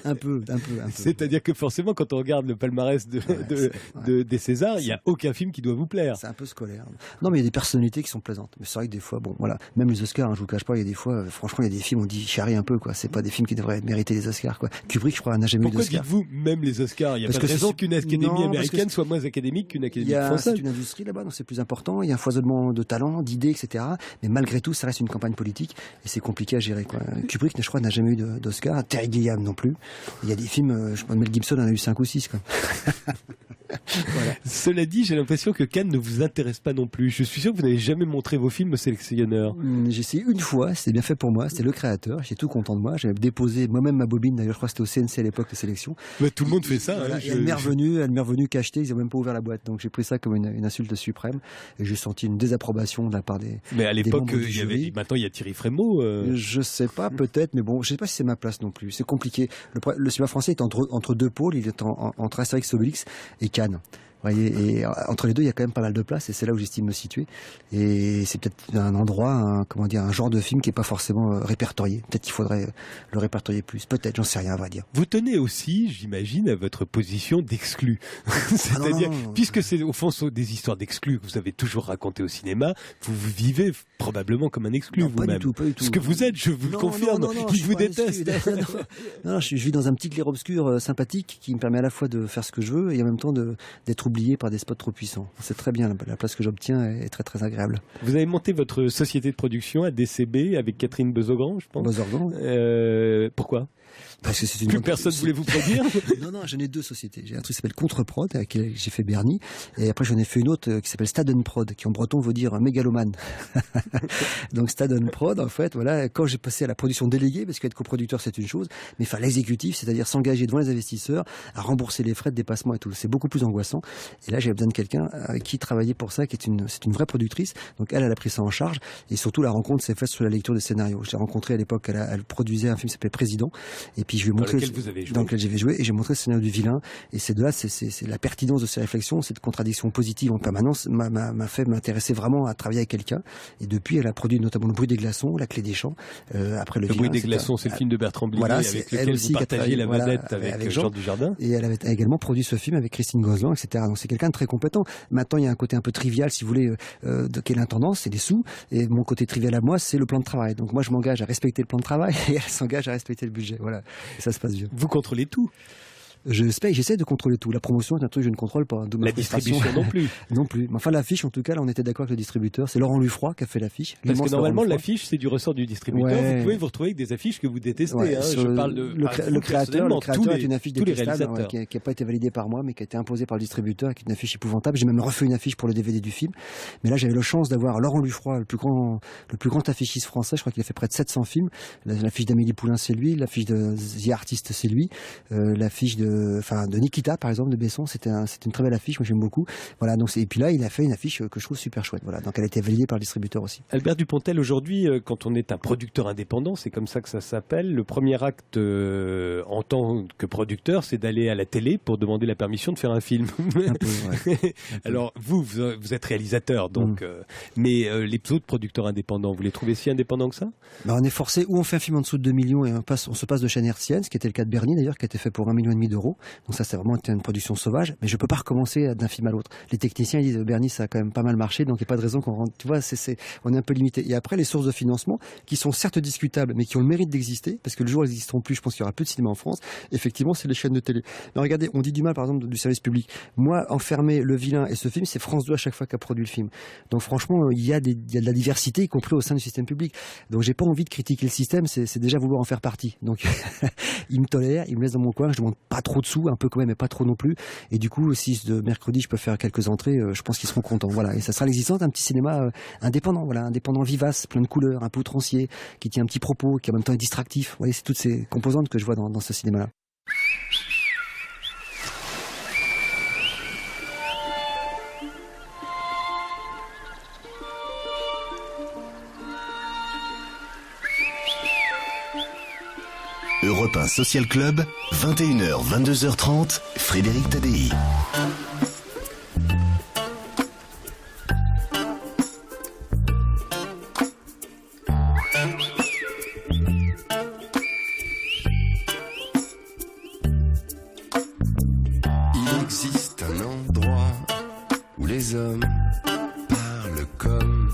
un peu. C'est-à-dire que forcément, quand on regarde le palmarès des Césars, il n'y a aucun film qui doit vous plaire. C'est un peu scolaire. Non, mais il y a des personnalités qui sont plaisantes. Mais c'est vrai que des fois, bon, voilà, même les Oscars, je vous cache pas, il y a des fois, franchement, il y a des films, on dit charrie un peu, quoi. C'est pas des films qui devraient mériter les Oscars, quoi. Kubrick, je crois, n'a jamais eu d'Oscar. Pourquoi dites-vous même les Oscars? Il y a pas de raison qu'une académie américaine soit moins académique qu'une académie française. C'est une industrie là-bas, donc c'est plus important. Il y a un foisonnement de talents, d'idées, etc. Mais malgré tout, ça reste une campagne politique et c'est compliqué à gérer, quoi. Kubrick, je crois, n'a jamais eu d'Oscar. Terry Gilliam non plus. Il y a des films, je crois, Mel Gibson en a eu 5 ou 6, quoi. Voilà. Cela dit, j'ai l'impression que Cannes ne vous intéresse pas non plus. Je suis sûr que vous n'avez jamais montré vos films au sélectionneur. J'ai essayé une fois, c'était bien fait pour moi, c'était le créateur, j'étais tout content de moi, j'avais déposé moi-même ma bobine, d'ailleurs je crois que c'était au CNC à l'époque, les sélections. Mais tout le monde fait ça. Voilà, hein, elle m'est revenue cachetée, ils n'ont même pas ouvert la boîte, donc j'ai pris ça comme une insulte suprême, et j'ai senti une désapprobation de la part des... Mais à l'époque, maintenant il y a Thierry Frémaux. Je sais pas, peut-être, mais bon, je sais pas si c'est ma place non plus, c'est compliqué. Le cinéma français est entre deux pôles, il est entre Astérix, Obélix et Cannes. Voyez, et entre les deux, il y a quand même pas mal de place, et c'est là où j'estime me situer. Et c'est peut-être un endroit, un genre de film qui est pas forcément répertorié. Peut-être qu'il faudrait le répertorier plus. Peut-être, j'en sais rien, à vrai dire. Vous tenez aussi, j'imagine, à votre position d'exclu. C'est-à-dire, puisque c'est au fond des histoires d'exclus que vous avez toujours racontées au cinéma, vous vivez probablement comme un exclu vous-même. Pas du tout. Ce que vous êtes, je vous le confirme. Ils vous détestent. Non, je vis dans un petit clair-obscur sympathique qui me permet à la fois de faire ce que je veux et en même temps d'être oublié par des spots trop puissants. C'est très bien, la place que j'obtiens est très très agréable. Vous avez monté votre société de production à DCB avec Catherine Bezogran, je pense. Bezogran. Pourquoi ? Parce que c'est Plus personne voulait vous produire. Non, j'en ai 2 sociétés. J'ai un truc qui s'appelle Contre-Prod, avec qui j'ai fait Bernie, et après j'en ai fait une autre qui s'appelle Stadenprod, qui en breton veut dire mégalomane. Donc Stadenprod, en fait, voilà, quand j'ai passé à la production déléguée, parce qu'être coproducteur c'est une chose, mais faire l'exécutif, c'est-à-dire s'engager devant les investisseurs, à rembourser les frais de dépassement et tout, c'est beaucoup plus angoissant. Et là, j'avais besoin de quelqu'un qui travaillait pour ça, c'est une vraie productrice. Donc elle a pris ça en charge, et surtout la rencontre s'est faite sur la lecture des scénarios. Je l'ai rencontrée à l'époque, elle produisait un film qui s'appelait Président, et puis je lui ai montré dans lequel j'avais joué, et j'ai montré le scénario du vilain. Et c'est de là, c'est la pertinence de ces réflexions, cette contradiction positive en permanence m'a fait m'intéresser vraiment à travailler avec quelqu'un. Et depuis, elle a produit notamment Le bruit des glaçons, La clé des champs, après le vilain. Le bruit des glaçons, c'est le film de Bertrand Blier, voilà, avec lequel vous partagiez la vedette avec Jean Dujardin. Et elle avait également produit ce film avec Christine Gozlan, etc. Donc c'est quelqu'un de très compétent. Maintenant, il y a un côté un peu trivial, si vous voulez, de quelle intendance, c'est les sous. Et mon côté trivial à moi, c'est le plan de travail. Donc moi, je m'engage à respecter le plan de travail et elle s'engage à respecter le budget. Voilà, et ça se passe bien. Vous contrôlez tout. J'essaie de contrôler tout. La promotion est un truc que je ne contrôle pas. La distribution non plus. Non plus. Mais enfin, l'affiche, en tout cas, là, on était d'accord avec le distributeur. C'est Laurent Lufroy qui a fait l'affiche. Parce que normalement, l'affiche, c'est du ressort du distributeur. Ouais. Vous pouvez vous retrouver avec des affiches que vous détestez. Ouais, hein. Je parle de le créateur est une affiche détestable, qui n'a pas été validée par moi, mais qui a été imposée par le distributeur, qui est une affiche épouvantable. J'ai même refait une affiche pour le DVD du film. Mais là, j'avais la chance d'avoir Laurent Lufroy, le plus grand affichiste français. Je crois qu'il a fait près de 700 films. L'affiche d'Amélie Poulain, c'est lui. L'affiche de The Artist, c'est lui. L'affiche de Nikita, par exemple, de Besson, c'était une très belle affiche, moi j'aime beaucoup. Voilà, donc et puis là, il a fait une affiche que je trouve super chouette. Voilà, donc elle a été validée par le distributeur aussi. Albert Dupontel, aujourd'hui, quand on est un producteur indépendant, c'est comme ça que ça s'appelle. Le premier acte en tant que producteur, c'est d'aller à la télé pour demander la permission de faire un film. Un peu, ouais. Alors vous êtes réalisateur, donc, mais les autres producteurs indépendants, vous les trouvez si indépendants que ça? On est forcé, ou on fait un film en dessous de 2 millions et on se passe de chaîne hertzienne, ce qui était le cas de Bernie d'ailleurs, qui a été fait pour 1,5 million d'euros. Donc ça, c'est vraiment une production sauvage, mais je peux pas recommencer d'un film à l'autre. Les techniciens ils disent Bernie, ça a quand même pas mal marché, donc il n'y a pas de raison qu'on rentre. Tu vois, on est un peu limité. Et après, les sources de financement qui sont certes discutables, mais qui ont le mérite d'exister, parce que le jour où elles n'existeront plus, je pense qu'il y aura peu de cinéma en France. Effectivement, c'est les chaînes de télé. Mais regardez, on dit du mal, par exemple, du service public. Moi, enfermer Le Vilain et ce film, c'est France 2 à chaque fois qu'a produit le film. Donc franchement, il y a de la diversité, y compris au sein du système public. Donc j'ai pas envie de critiquer le système, c'est déjà vouloir en faire partie. Donc il me tolère, il me laisse dans mon coin, je demande pas trop de sous, un peu quand même, mais pas trop non plus. Et du coup, si de mercredi je peux faire quelques entrées, je pense qu'ils seront contents. Voilà, et ça sera l'existence d'un petit cinéma indépendant, voilà, indépendant, vivace, plein de couleurs, un peu outrancier, qui tient un petit propos, qui en même temps est distractif. Vous voyez, c'est toutes ces composantes que je vois dans ce cinéma-là. Europe 1 Social Club, 21h, 22h30, Frédéric Tadei. Il existe un endroit où les hommes parlent comme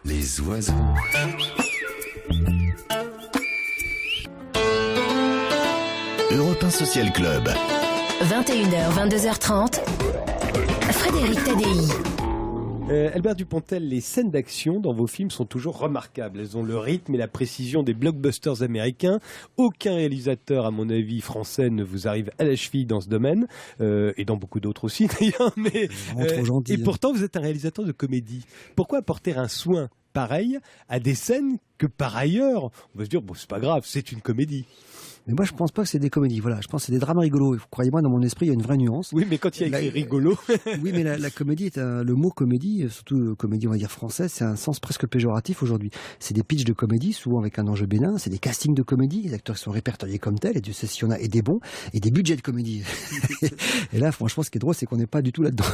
les oiseaux. Europe 1 Social Club. 21h, 22h30. Frédéric Tadei. Albert Dupontel, les scènes d'action dans vos films sont toujours remarquables. Elles ont le rythme et la précision des blockbusters américains. Aucun réalisateur, à mon avis, français ne vous arrive à la cheville dans ce domaine, et dans beaucoup d'autres aussi d'ailleurs. Mais, trop gentil, et pourtant, vous êtes un réalisateur de comédie. Pourquoi apporter un soin pareil à des scènes que par ailleurs, on va se dire, bon, c'est pas grave, c'est une comédie. Mais moi, je pense pas que c'est des comédies. Voilà, je pense que c'est des drames rigolos. Croyez-moi, dans mon esprit, il y a une vraie nuance. Oui, mais quand il y a écrit rigolo. Oui, mais la comédie le mot comédie, surtout comédie, on va dire française, c'est un sens presque péjoratif aujourd'hui. C'est des pitchs de comédie, souvent avec un enjeu bénin. C'est des castings de comédie. Les acteurs sont répertoriés comme tels. Et Dieu sait s'il y en a, et des bons, et des budgets de comédie. Et là, franchement, ce qui est drôle, c'est qu'on n'est pas du tout là-dedans.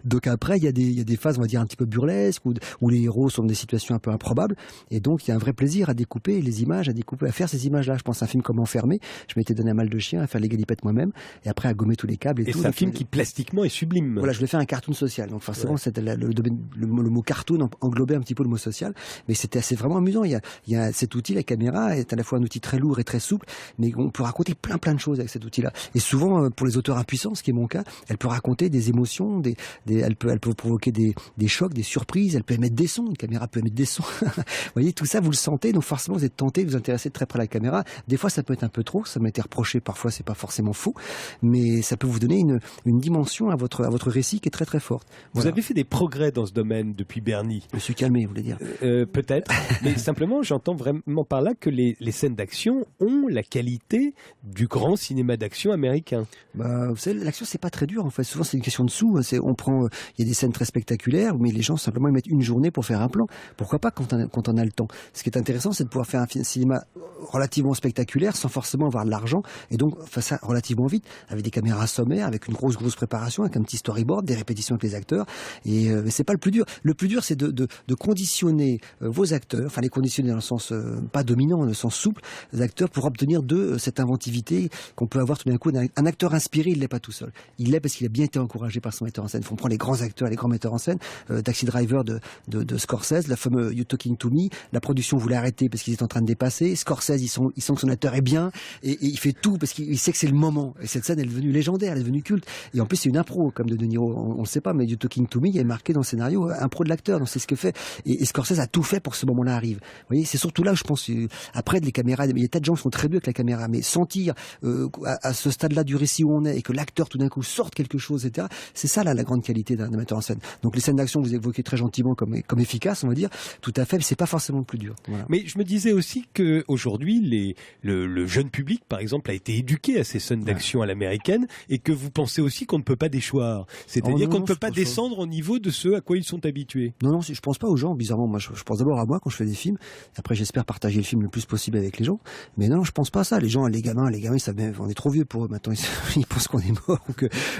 Donc après, il y a des phases, on va dire, un petit peu burlesques, où les héros sont dans des situations un peu improbables. Et donc, il y a un vrai plaisir à découper les images, à faire ces images-là. Je pense à un film comme Enfermé. Je m'étais donné un mal de chien à faire les galipettes moi-même, et après à gommer tous les câbles et tout. C'est un film qui plastiquement est sublime. Voilà, je l'ai fait un cartoon social. Donc forcément, c'était le mot cartoon englobait un petit peu le mot social. Mais c'est vraiment amusant. Il y a cet outil, la caméra est à la fois un outil très lourd et très souple, mais on peut raconter plein de choses avec cet outil-là. Et souvent, pour les auteurs impuissants, ce qui est mon cas, elle peut raconter des émotions, elle peut provoquer des chocs, des surprises, elle peut émettre des sons, une caméra peut émettre des sons. Vous voyez, tout ça, vous le sentez, donc forcément, vous êtes tenté de vous intéresser de très près à la caméra. Des fois, ça peut être un peu trop, ça m'a été reproché parfois, c'est pas forcément faux, mais ça peut vous donner une dimension à votre récit qui est très très forte. Vous avez fait des progrès dans ce domaine depuis Bernie. Je me suis calmé, vous voulez dire. Peut-être, mais simplement j'entends vraiment par là que les scènes d'action ont la qualité du grand cinéma d'action américain. Vous savez, l'action c'est pas très dur en fait, souvent c'est une question de sous, il y a des scènes très spectaculaires, mais les gens simplement ils mettent une journée pour faire un plan. Pourquoi pas quand on a le temps. Ce qui est intéressant, c'est de pouvoir faire un cinéma relativement spectaculaire sans forcément avoir de l'argent, et donc faire ça relativement vite, avec des caméras sommaires, avec une grosse préparation, avec un petit storyboard, des répétitions avec les acteurs, et c'est pas le plus dur. Le plus dur, c'est de conditionner vos acteurs, enfin les conditionner dans le sens pas dominant, dans le sens souple, les acteurs pour obtenir d'eux cette inventivité qu'on peut avoir tout d'un coup. Un acteur inspiré, il l'est pas tout seul. Il l'est parce qu'il a bien été encouragé par son metteur en scène. On prend les grands acteurs, les grands metteurs en scène, Taxi Driver de Scorsese, la fameuse You Talking to Me, la production voulait arrêter parce qu'ils étaient en train de dépasser. Scorsese, ils sont que son acteur est bien, et il fait tout parce qu'il sait que c'est le moment. Et cette scène, elle est devenue légendaire, elle est devenue culte. Et en plus, c'est une impro, comme de Niro. On le sait pas, mais You Talking to Me, il est marqué dans le scénario impro de l'acteur. Donc c'est ce que fait. Et Scorsese a tout fait pour que ce moment-là arrive. Vous voyez, c'est surtout là, je pense, après, les caméras, il y a des tas de gens qui sont très doués avec la caméra, mais sentir à ce stade-là du récit où on est, et que l'acteur tout d'un coup sorte quelque chose, etc. C'est ça là la grande qualité d'un metteur en scène. Donc les scènes d'action, vous évoquez très gentiment comme efficaces, on va dire. Tout à fait, mais c'est pas forcément le plus dur. Voilà. Mais je me disais aussi que aujourd'hui, le jeune public, par exemple, a été éduqué à ces scènes d'action à l'américaine, et que vous pensez aussi qu'on ne peut pas déchoir. C'est-à-dire qu'on ne peut pas descendre au niveau de ce à quoi ils sont habitués. Non, je pense pas aux gens. Bizarrement, moi, je pense d'abord à moi quand je fais des films. Après, j'espère partager le film le plus possible avec les gens. Mais non, je pense pas à ça. Les gens, les gamins, ils savent même, on est trop vieux pour eux. Maintenant, ils pensent qu'on est mort, ou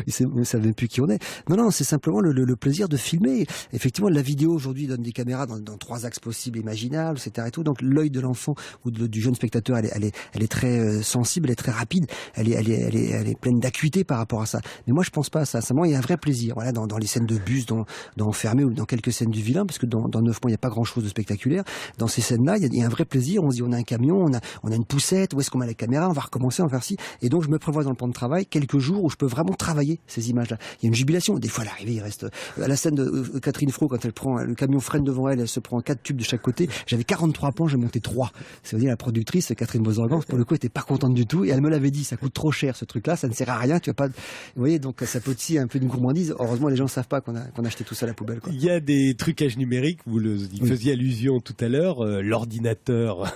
ils savent même plus qui on est. Non, c'est simplement le plaisir de filmer. Effectivement, la vidéo aujourd'hui donne des caméras dans 3 axes possibles, imaginables, etc. Et tout. Donc l'œil de l'enfant ou du jeune spectateur, elle est très sensible, elle est très rapide, elle est pleine d'acuité par rapport à ça. Mais moi, je pense pas à ça. Simplement, il y a un vrai plaisir. Voilà, dans les scènes de bus, dans Enfermé, ou dans quelques scènes du Vilain, parce que dans 9 mois, il n'y a pas grand-chose de spectaculaire. Dans ces scènes-là, il y a un vrai plaisir. On se dit, on a un camion, on a une poussette, où est-ce qu'on met la caméra, on va recommencer, on va faire ci. Et donc, je me prévois dans le plan de travail quelques jours où je peux vraiment travailler ces images-là. Il y a une jubilation. Des fois, à l'arrivée, il reste à la scène de Catherine Fro, quand elle prend le camion freine devant elle se prend 4 tubes de chaque côté. J'avais 43 plans, j'ai monté 3. Ça veut dire la productrice Catherine Bozorgan, pour le coup, était pas contente du tout, et elle me l'avait dit, ça coûte trop cher ce truc-là, ça ne sert à rien, tu vas pas. Vous voyez, donc ça peut aussi un peu d'une gourmandise. Heureusement, les gens ne savent pas qu'on a acheté tout ça à la poubelle, quoi. Il y a des trucages numériques, vous y faisiez allusion tout à l'heure, l'ordinateur,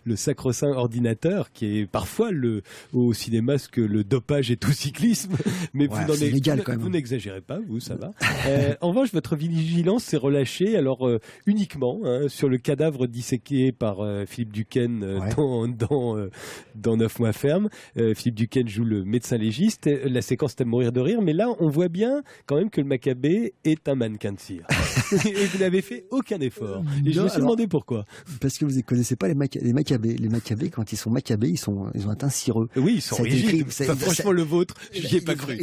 le sacro-saint ordinateur, qui est parfois au cinéma ce que le dopage est au cyclisme, mais vous n'exagérez pas, vous, ça va. En revanche, votre vigilance s'est relâchée, alors uniquement sur le cadavre disséqué par Philippe Duquesne dans 9 mois ferme. Philippe Duquesne joue le médecin légiste. La séquence est à mourir de rire, mais là, on voit bien quand même que le Maccabée est un mannequin de cire. Et vous n'avez fait aucun effort. Et je me suis demandé pourquoi. Parce que vous ne connaissez pas les Maccabées. Les Maccabées, quand ils sont Maccabées, ils ont un teint cireux. Oui, ils sont rigides. Franchement, le vôtre, j'y ai pas cru.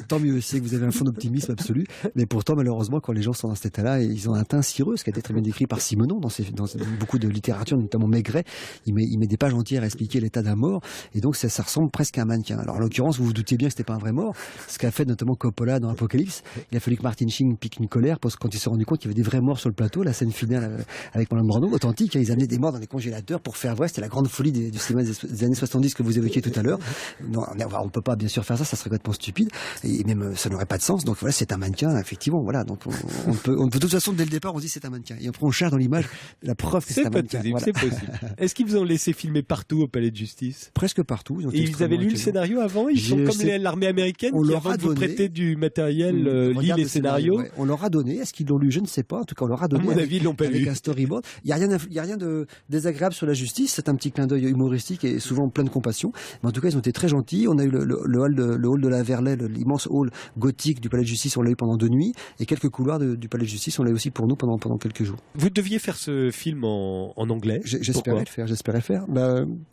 Tant mieux, c'est que vous avez un fond d'optimisme absolu. Mais pourtant, malheureusement, quand les gens sont dans cet état-là, ils ont un teint cireux, ce qui a été très bien décrit par Simenon dans beaucoup de littérature, notamment Maigret. Il met des pages entières à expliquer l'état d'un mort. Et donc, ça ressemble presque à un mannequin. Alors, en l'occurrence, vous vous doutiez bien que c'était pas un vrai mort. Ce qu'a fait notamment Coppola dans Apocalypse. Il a fallu que Martin Sheen pique une colère parce que quand il s'est rendu compte qu'il y avait des vrais morts sur le plateau, la scène finale avec Marlon Brando, authentique, ils amenaient des morts dans les congélateurs pour faire vrai. C'était la grande folie du cinéma des années 70 que vous évoquiez tout à l'heure. Non, on peut pas bien sûr faire ça serait complètement stupide. Et même, ça n'aurait pas de sens. Donc voilà, c'est un mannequin, effectivement. Voilà. Donc on peut de toute façon, dès le départ, on se dit c'est un mannequin. Et après, on cherche dans l'image la preuve que c'est un mannequin. Voilà. C'est possible. Est-ce qu'ils vous ont laissé filmer partout au Palais de Justice? Presque partout. Et ils avaient lu le scénario avant? Ils sont comme l'armée américaine qui, avant de vous prêter du matériel, lit les scénarios? On leur a donné. Est-ce qu'ils l'ont lu? Je ne sais pas. En tout cas, on leur a donné. À mon avis, ils l'ont pas lu. Avec un storyboard. Il y a rien de désagréable sur la justice. C'est un petit clin d'œil humoristique et souvent plein de compassion. Mais en tout cas, ils ont été très gentils. On a eu le hall de la Verlet, l'immense hall gothique du Palais de Justice. On l'a eu pendant 2 nuits. Et quelques couloirs du Palais de Justice, on l'a eu aussi pour nous pendant quelques jours. Vous deviez faire ce film en anglais? J'espérais le faire.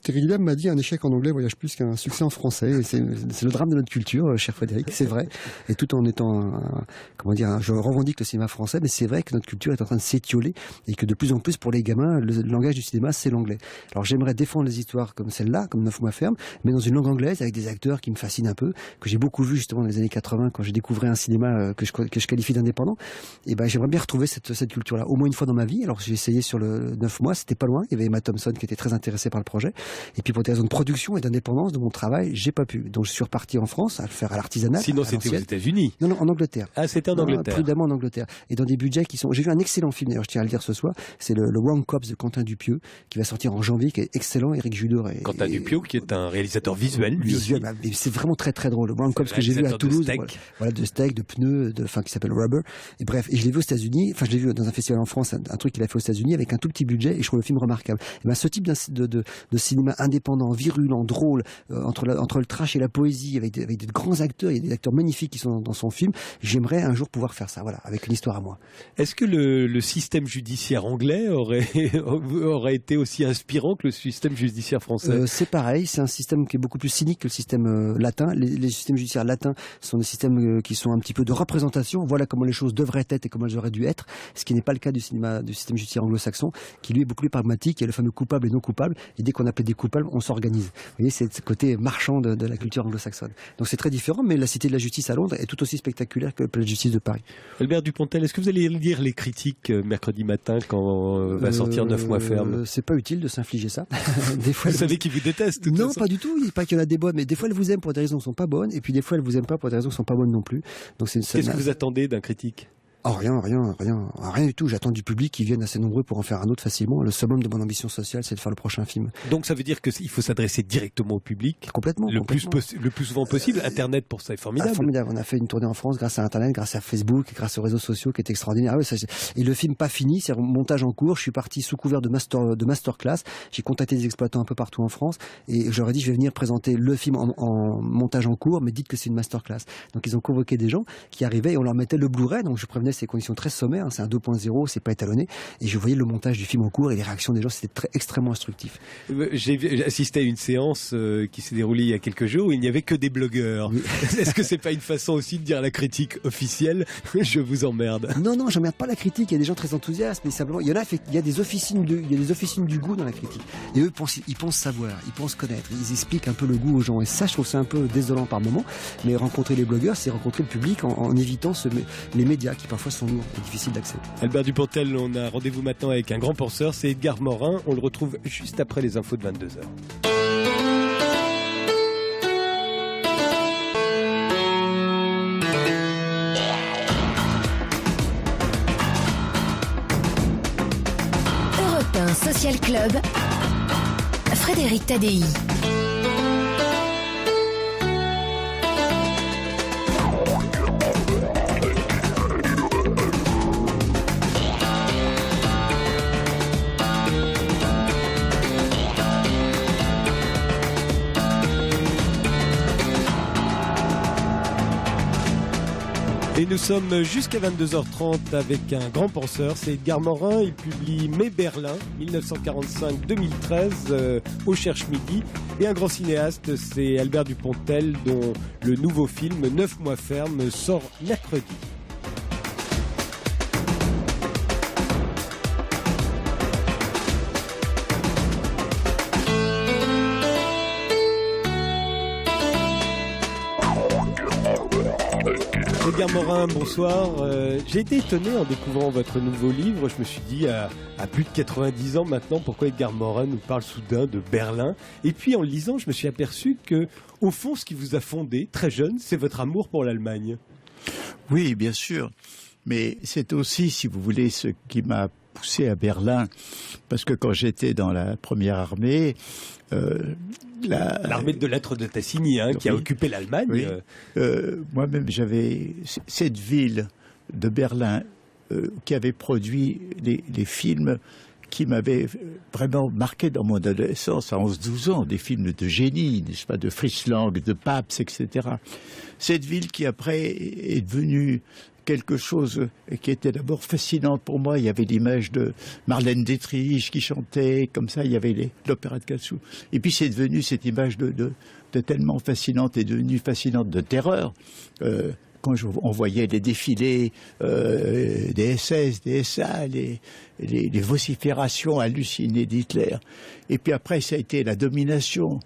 Terry Gilliam m'a dit un échec en anglais voyage plus qu'un succès en français. Et c'est le drame de notre culture, cher Frédéric. C'est vrai. Et tout en étant je revendique le cinéma français, mais c'est vrai que notre culture est en train de s'étioler et que de plus en plus pour les gamins, le langage du cinéma, c'est l'anglais. Alors j'aimerais défendre les histoires comme celle-là, comme 9 mois ferme, mais dans une langue anglaise avec des acteurs qui me fascinent un peu, que j'ai beaucoup vu justement dans les années 80 quand j'ai découvert un cinéma que je qualifie d'indépendant. Et j'aimerais bien retrouver cette culture-là, au moins une fois dans ma vie. Alors j'ai essayé sur le 9 mois, c'était pas loin. Il y avait Emma Thompson qui était très intéressée par le projet. Et puis pour des raisons de production et d'indépendance de mon travail, j'ai pas pu. Donc je suis reparti en France à le faire à l'artisanat. Sinon c'était aux États-Unis. Non, en Angleterre. Ah, c'était en Angleterre. Prudemment en Angleterre. Et dans des budgets qui sont... J'ai vu un excellent film, d'ailleurs, je tiens à le dire ce soir. C'est le Wrong Cops de Quentin Dupieux, qui va sortir en janvier, qui est excellent. Éric Judor. Quentin Dupieux, qui est un réalisateur visuel, lui aussi. C'est vraiment très très drôle. Le Wrong Cops que j'ai vu à Toulouse. De steak, de pneus, qui s'appelle Rubber. Et bref, et je l'ai vu aux États-Unis. Enfin, je l'ai vu dans un festival en France, un truc qu'il a fait aux États-Unis avec un tout petit budget, et je trouve le film remarquable. Et ben, ce type de cinéma indépendant, virulent, drôle, entre le trash et la poésie, avec des grands acteurs, il y a des acteurs magnifiques qui sont dans son film. J'aimerais un jour pouvoir faire ça, voilà, avec une histoire à moi. Est-ce que le système judiciaire anglais aurait été aussi inspirant que le système judiciaire français? C'est pareil, c'est un système qui est beaucoup plus cynique que le système latin. Les systèmes judiciaires latins sont des systèmes qui sont un petit peu de représentation. Voilà comment les choses devraient être et comment elles auraient dû être, ce qui n'est pas le cas du système judiciaire anglo-saxon, qui lui est beaucoup plus pragmatique. Il y a le fameux coupable et non coupable. Et dès qu'on appelle des coupables, on s'organise. Vous voyez, c'est ce côté marchand de la culture anglo-saxonne. Donc c'est très différent, mais la Cité de la Justice à Londres est tout aussi spectaculaire que la Justice de Paris. Albert Dupontel, est-ce que vous allez lire les critiques mercredi matin quand va sortir 9 mois ferme? C'est pas utile de s'infliger ça. Des fois, vous savez qu'ils vous détestent? Non, pas du tout. Il n'y a pas qu'il y en a des bonnes, mais des fois elles vous aiment pour des raisons qui sont pas bonnes, et puis des fois elles vous aiment pas pour des raisons qui sont pas bonnes non plus. Donc qu'est-ce que vous attendez d'un critique? Oh, rien du tout. J'attends du public qui vienne assez nombreux pour en faire un autre facilement. Le summum de mon ambition sociale, c'est de faire le prochain film. Donc ça veut dire qu'il faut s'adresser directement au public. Complètement. Le plus souvent possible. Internet pour ça est formidable. Formidable. On a fait une tournée en France grâce à Internet, grâce à Facebook, grâce aux réseaux sociaux qui est extraordinaire. Ah ouais, et le film pas fini, c'est un montage en cours. Je suis parti sous couvert de masterclass. J'ai contacté des exploitants un peu partout en France et je leur ai dit je vais venir présenter le film en montage en cours, mais dites que c'est une masterclass. Donc ils ont convoqué des gens qui arrivaient et on leur mettait le Blu-ray. Donc je prévenais ces conditions très sommaires, c'est un 2.0, c'est pas étalonné, et je voyais le montage du film en cours et les réactions des gens, c'était extrêmement instructif. J'ai assisté à une séance qui s'est déroulée il y a quelques jours où il n'y avait que des blogueurs. Oui. Est-ce que c'est pas une façon aussi de dire à la critique officielle je vous emmerde? Non, j'emmerde pas la critique, il y a des gens très enthousiastes, mais simplement il y a des officines du goût dans la critique. Et eux ils pensent savoir, ils pensent connaître, ils expliquent un peu le goût aux gens, et ça je trouve ça un peu désolant par moment, mais rencontrer les blogueurs, c'est rencontrer le public en évitant les médias qui parfois sont lourds et difficiles d'accès. Albert Dupontel, on a rendez-vous maintenant avec un grand penseur, c'est Edgar Morin. On le retrouve juste après les infos de 22h. Europe 1 Social Club, Frédéric Tadei. Et nous sommes jusqu'à 22h30 avec un grand penseur, c'est Edgar Morin. Il publie Mai Berlin, 1945-2013, au Cherche Midi. Et un grand cinéaste, c'est Albert Dupontel, dont le nouveau film 9 mois ferme sort mercredi. Edgar Morin, bonsoir. J'ai été étonné en découvrant votre nouveau livre. Je me suis dit, à plus de 90 ans maintenant, pourquoi Edgar Morin nous parle soudain de Berlin? Et puis en le lisant, je me suis aperçu que, au fond, ce qui vous a fondé, très jeune, c'est votre amour pour l'Allemagne. Oui, bien sûr. Mais c'est aussi, si vous voulez, ce qui m'a poussé à Berlin. Parce que quand j'étais dans la première armée... l'armée de lettres de Tassigny, qui a occupé l'Allemagne. Oui. Moi-même, j'avais cette ville de Berlin qui avait produit les films qui m'avaient vraiment marqué dans mon adolescence à 11-12 ans, des films de génie, n'est-ce pas, de Fritz Lang, de Pabst, etc. Cette ville qui après est devenue quelque chose qui était d'abord fascinant pour moi. Il y avait l'image de Marlène Dietrich qui chantait, comme ça, il y avait l'opéra de Cassou. Et puis c'est devenu cette image de tellement fascinante et devenue fascinante de terreur. Quand on voyait les défilés des SS, des SA, les vociférations hallucinées d'Hitler. Et puis après, ça a été la domination.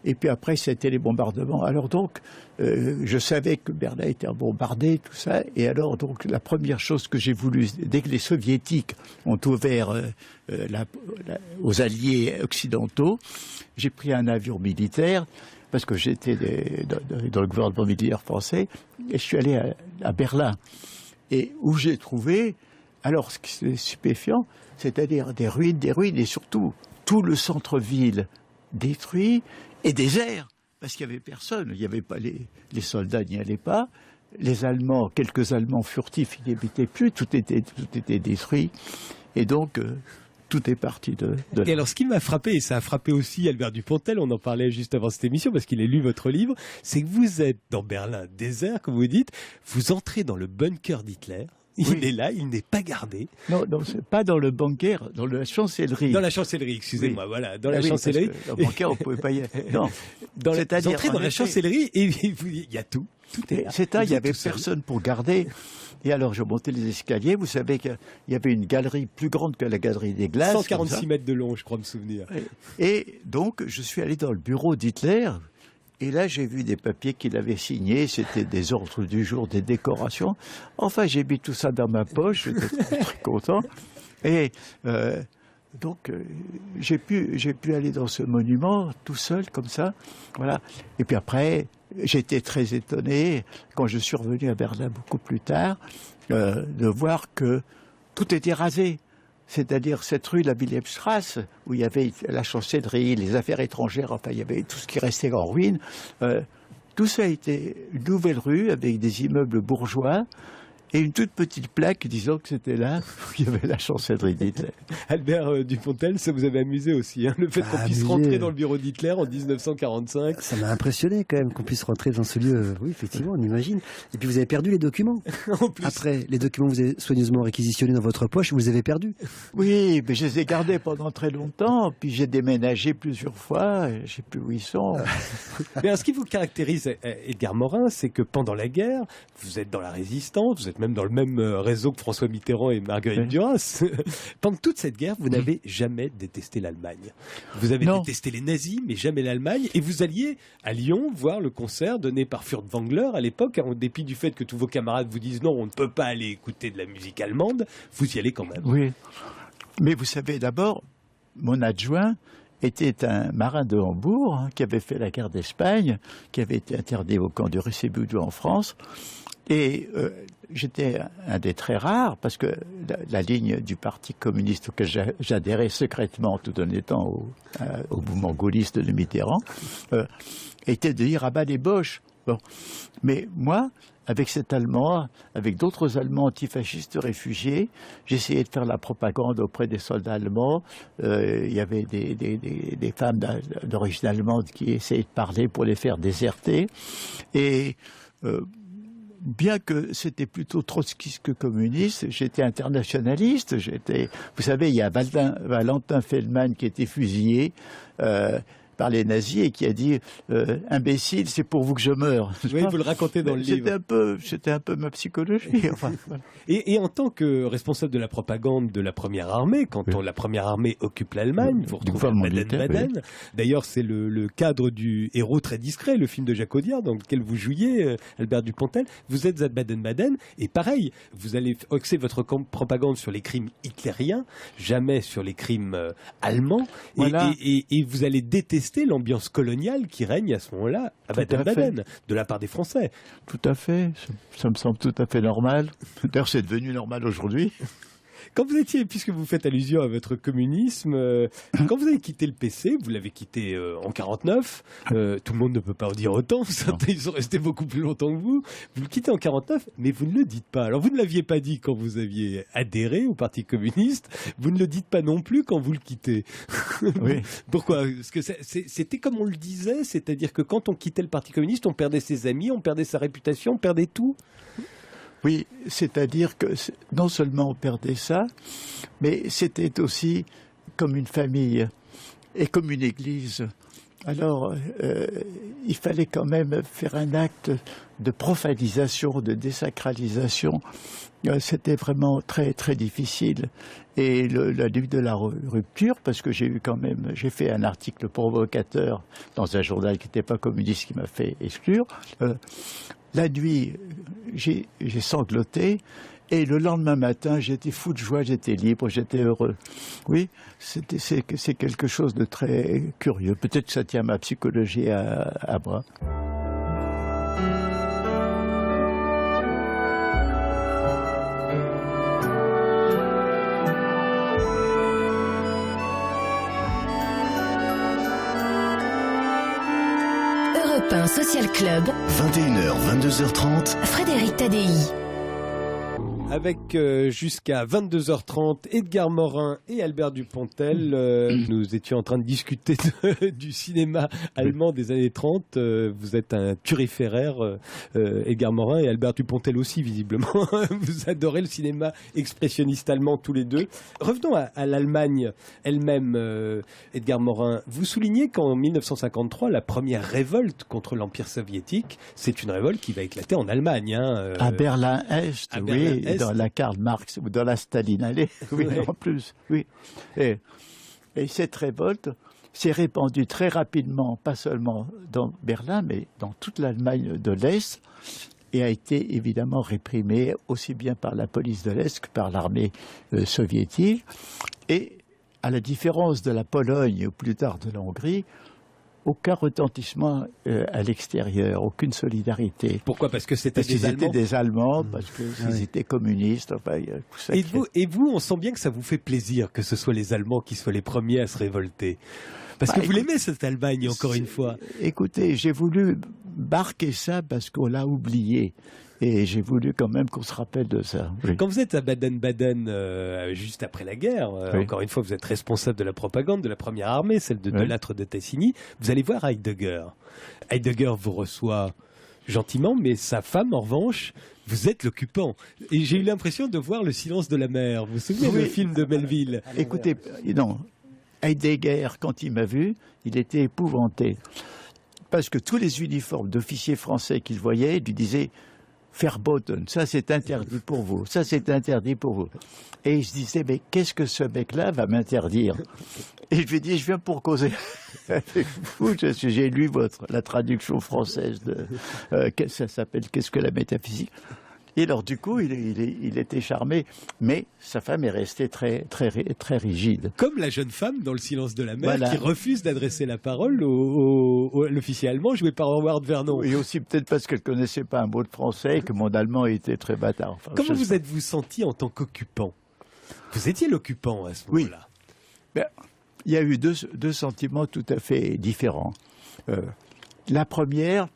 Et puis après, c'était les bombardements. Alors donc, je savais que Berlin était bombardé, tout ça. Et alors, donc, la première chose que j'ai voulu, dès que les Soviétiques ont ouvert aux Alliés occidentaux, j'ai pris un avion militaire, parce que j'étais dans le gouvernement militaire français, et je suis allé à Berlin. Et où j'ai trouvé, alors ce qui est stupéfiant, c'est-à-dire des ruines, et surtout tout le centre-ville détruit et désert, parce qu'il n'y avait personne, il n'y avait pas les soldats n'y allaient pas, les Allemands, quelques Allemands furtifs, ils n'y habitaient plus, tout était détruit, et donc tout est parti de là. Et alors, ce qui m'a frappé, et ça a frappé aussi Albert Dupontel, on en parlait juste avant cette émission, parce qu'il a lu votre livre, c'est que vous êtes dans Berlin désert, comme vous dites, vous entrez dans le bunker d'Hitler. Il est là, il n'est pas gardé. Non, c'est pas dans le bunker, dans la chancellerie. Dans la chancellerie, excusez-moi, voilà, dans la oui, chancellerie. Parce que dans le bunker, on ne pouvait pas y aller. Non, vous entrez dans la chancellerie et il y a tout. Tout est là. Il n'y avait personne pour garder. Et alors, je montais les escaliers. Vous savez qu'il y avait une galerie plus grande que la galerie des glaces. 146 mètres de long, je crois me souvenir. Et donc, je suis allé dans le bureau d'Hitler. Et là, j'ai vu des papiers qu'il avait signés. C'était des ordres du jour, des décorations. Enfin, j'ai mis tout ça dans ma poche. J'étais très content. Et donc, j'ai pu aller dans ce monument tout seul, comme ça. Voilà. Et puis après, j'étais très étonné, quand je suis revenu à Berlin beaucoup plus tard, de voir que tout était rasé. C'est-à-dire cette rue, la Wilhelmstrasse, où il y avait la chancellerie, les affaires étrangères, enfin il y avait tout ce qui restait en ruine. Tout ça a été une nouvelle rue avec des immeubles bourgeois et une toute petite plaque disant que c'était là où il y avait la chancellerie d'Hitler. Albert Dupontel, ça vous avait amusé aussi, hein, le fait qu'on puisse rentrer dans le bureau d'Hitler en 1945. Ça m'a impressionné quand même qu'on puisse rentrer dans ce lieu. Oui, effectivement, on imagine. Et puis vous avez perdu les documents. En plus. Après, les documents que vous avez soigneusement réquisitionnés dans votre poche, vous les avez perdus. Oui, mais je les ai gardés pendant très longtemps. Puis j'ai déménagé plusieurs fois. Je ne sais plus où ils sont. Mais alors, ce qui vous caractérise, Edgar Morin, c'est que pendant la guerre, vous êtes dans la résistance, vous êtes même dans le même réseau que François Mitterrand et Marguerite Duras. Pendant toute cette guerre, vous n'avez jamais détesté l'Allemagne. Vous avez détesté les nazis, mais jamais l'Allemagne. Et vous alliez à Lyon voir le concert donné par Furtwängler à l'époque, en dépit du fait que tous vos camarades vous disent non, on ne peut pas aller écouter de la musique allemande. Vous y allez quand même. Oui. Mais vous savez, d'abord, mon adjoint était un marin de Hambourg qui avait fait la guerre d'Espagne, qui avait été interné au camp du Rissebudu en France. Et j'étais un des très rares, parce que la ligne du Parti communiste auquel j'adhérais secrètement tout en étant au mouvement gaulliste de Mitterrand, était de dire « ah bah les Boches ». Bon. Mais moi, avec cet Allemand, avec d'autres Allemands antifascistes réfugiés, j'essayais de faire la propagande auprès des soldats allemands. Il y avait des femmes d'origine allemande qui essayaient de parler pour les faire déserter. Et bien que c'était plutôt trotskiste que communiste, j'étais internationaliste. Vous savez, il y a Valentin Feldman qui a été fusillé par les nazis et qui a dit imbécile, c'est pour vous que je meurs. Oui, vous le racontez dans le livre. C'était un peu ma psychologie. Enfin, voilà. Et en tant que responsable de la propagande de la première armée, quand la première armée occupe l'Allemagne, vous retrouvez Baden-Baden. Oui. D'ailleurs, c'est le cadre du Héros très discret, le film de Jacques Audiard, dans lequel vous jouiez, Albert Dupontel. Vous êtes à Baden-Baden, et pareil, vous allez axer votre propagande sur les crimes hitlériens, jamais sur les crimes allemands, voilà. et vous allez détester l'ambiance coloniale qui règne à ce moment-là à Baden-Baden, de la part des Français. Tout à fait, ça me semble tout à fait normal. D'ailleurs, c'est devenu normal aujourd'hui. Quand vous étiez, puisque vous faites allusion à votre communisme, quand vous avez quitté le PC, vous l'avez quitté en 49, tout le monde ne peut pas en dire autant, certains ils sont restés beaucoup plus longtemps que vous le quittez en 49, mais vous ne le dites pas. Alors vous ne l'aviez pas dit quand vous aviez adhéré au Parti communiste, vous ne le dites pas non plus quand vous le quittez. Oui. Pourquoi ? Parce que c'était comme on le disait, c'est-à-dire que quand on quittait le Parti communiste, on perdait ses amis, on perdait sa réputation, on perdait tout. Oui, c'est-à-dire que non seulement on perdait ça, mais c'était aussi comme une famille. est comme une église. Alors, il fallait quand même faire un acte de profanisation, de désacralisation. C'était vraiment très, très difficile. Et la nuit de la rupture, parce que j'ai fait un article provocateur dans un journal qui n'était pas communiste qui m'a fait exclure. La nuit, j'ai sangloté. Et le lendemain matin, j'étais fou de joie, j'étais libre, j'étais heureux. Oui, c'est quelque chose de très curieux. Peut-être que ça tient ma psychologie à bras. Europe 1 Social Club. 21h, 22h30. Frédéric Tadei. Avec jusqu'à 22h30, Edgar Morin et Albert Dupontel. Nous étions en train de discuter du cinéma allemand des années 30. Vous êtes un turiféraire, Edgar Morin, et Albert Dupontel aussi, visiblement. Vous adorez le cinéma expressionniste allemand, tous les deux. Revenons à l'Allemagne elle-même, Edgar Morin. Vous soulignez qu'en 1953, la première révolte contre l'Empire soviétique, c'est une révolte qui va éclater en Allemagne. À Berlin-Est, oui. Berlin-Est. Dans la Karl Marx ou dans la Stalinallee, oui, Ouais. en plus, oui. Et cette révolte s'est répandue très rapidement, pas seulement dans Berlin, mais dans toute l'Allemagne de l'Est, et a été évidemment réprimée aussi bien par la police de l'Est que par l'armée soviétique. Et à la différence de la Pologne ou plus tard de la Hongrie, aucun retentissement à l'extérieur, aucune solidarité. Pourquoi ? Parce que c'était des Allemands. Étaient des Allemands, parce qu'ils étaient communistes. Enfin, et vous, on sent bien que ça vous fait plaisir que ce soit les Allemands qui soient les premiers à se révolter. Parce que vous l'aimez, cette Allemagne, encore une fois. Écoutez, j'ai voulu marquer ça parce qu'on l'a oublié. Et j'ai voulu quand même qu'on se rappelle de ça. Oui. Quand vous êtes à Baden-Baden, juste après la guerre, Oui. encore une fois, vous êtes responsable de la propagande de la première armée, celle de Delattre de Tassigny. Vous allez voir Heidegger. Heidegger vous reçoit gentiment, mais sa femme, en revanche, vous êtes l'occupant. Et j'ai eu l'impression de voir Le silence de la mer. Vous vous souvenez du film de Melville ? Écoutez, non, Heidegger, quand il m'a vu, il était épouvanté. Parce que tous les uniformes d'officiers français qu'il voyait, lui disaient Verboten, ça c'est interdit pour vous, ça c'est interdit pour vous. Et il se disait, mais qu'est-ce que ce mec-là va m'interdire ? Et je lui ai dit, je viens pour causer avec vous, j'ai lu la traduction française de, ça s'appelle « Qu'est-ce que la métaphysique ?» Et alors du coup, il était charmé, mais sa femme est restée très, très, très rigide. Comme la jeune femme dans Le silence de la mer, Voilà. qui refuse d'adresser la parole à l'officier allemand joué par Howard Vernon. Et aussi peut-être parce qu'elle ne connaissait pas un mot de français et que mon allemand était très bâtard. Enfin, Comment vous êtes-vous senti en tant qu'occupant ? Vous étiez l'occupant à ce moment-là. Ben, il y a eu deux sentiments tout à fait différents. La première,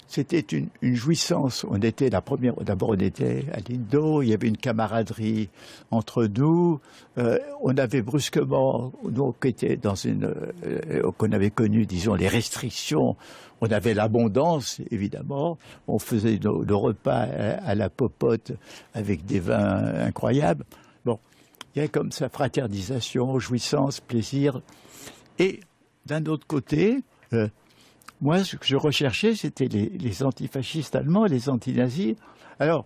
c'était une jouissance. D'abord, on était à l'Indo, il y avait une camaraderie entre nous. On avait brusquement, nous qui étions qu'on avait connu, disons, les restrictions. On avait l'abondance, évidemment. On faisait nos repas à la popote avec des vins incroyables. Bon, il y a comme ça fraternisation, jouissance, plaisir. Et d'un autre côté, moi, ce que je recherchais, c'était les antifascistes allemands, les antinazis. Alors,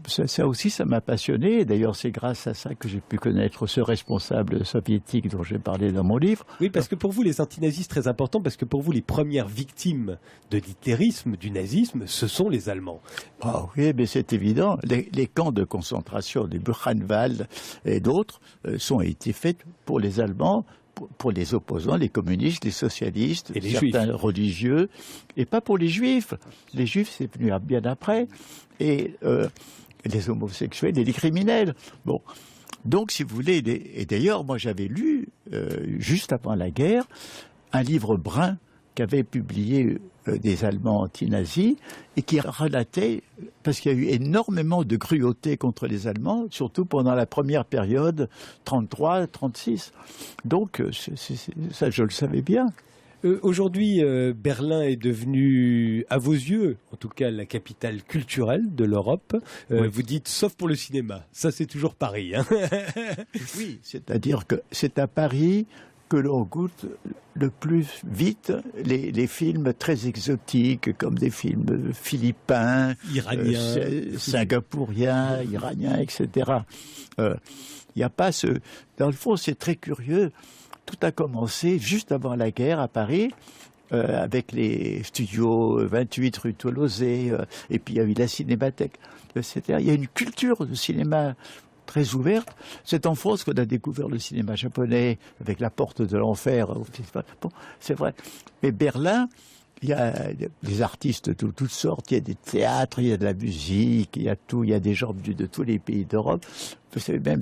ça aussi, ça m'a passionné. D'ailleurs, c'est grâce à ça que j'ai pu connaître ce responsable soviétique dont j'ai parlé dans mon livre. Oui, parce que pour vous, les antinazis, c'est très important, parce que pour vous, les premières victimes de l'hitlérisme, du nazisme, ce sont les Allemands. Ah oui, mais c'est évident. Les camps de concentration, les Buchenwald et d'autres, ont été faits pour les Allemands, pour les opposants, les communistes, les socialistes, et les certains juifs. religieux, et pas pour les juifs. Les juifs, c'est venu bien après. Et les homosexuels et les criminels. Bon. Donc, si vous voulez, et d'ailleurs, moi j'avais lu, juste avant la guerre, un livre brun qu'avaient publié des Allemands anti-nazis et qui relatait, parce qu'il y a eu énormément de cruauté contre les Allemands, surtout pendant la première période, 33-36. Donc, ça, je le savais bien. Aujourd'hui, Berlin est devenu, à vos yeux, en tout cas, la capitale culturelle de l'Europe. Oui. Vous dites, sauf pour le cinéma. Ça, c'est toujours Paris. Hein. Oui, c'est-à-dire que c'est à Paris que l'on goûte le plus vite les films très exotiques, comme des films philippins, iraniens, singapouriens, iraniens, etc. Il n'y a pas ce... Dans le fond, c'est très curieux. Tout a commencé juste avant la guerre à Paris, avec les studios 28 rue Tolosé, et puis il y a eu la Cinémathèque, etc. Il y a une culture de cinéma très ouverte. C'est en France qu'on a découvert le cinéma japonais avec La Porte de l'Enfer. Bon, c'est vrai. Mais Berlin, il y a des artistes de toutes sortes. Il y a des théâtres, il y a de la musique, il y a tout. Il y a des gens venus de tous les pays d'Europe. Vous savez même,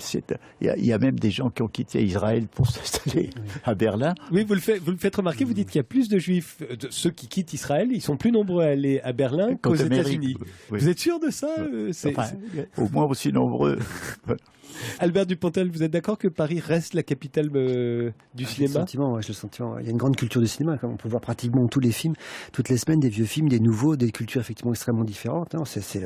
il y a même des gens qui ont quitté Israël pour s'installer à Berlin. Oui, vous le faites remarquer. Vous dites qu'il y a plus de Juifs, ceux qui quittent Israël, ils sont plus nombreux à aller à Berlin qu'aux États-Unis. Oui. Vous êtes sûr de ça? Au moins aussi nombreux. Albert Dupontel, vous êtes d'accord que Paris reste la capitale du cinéma? J'ai le sentiment. Il y a une grande culture du cinéma. On peut voir pratiquement tous les films, toutes les semaines, des vieux films, des nouveaux, des cultures effectivement extrêmement différentes. C'est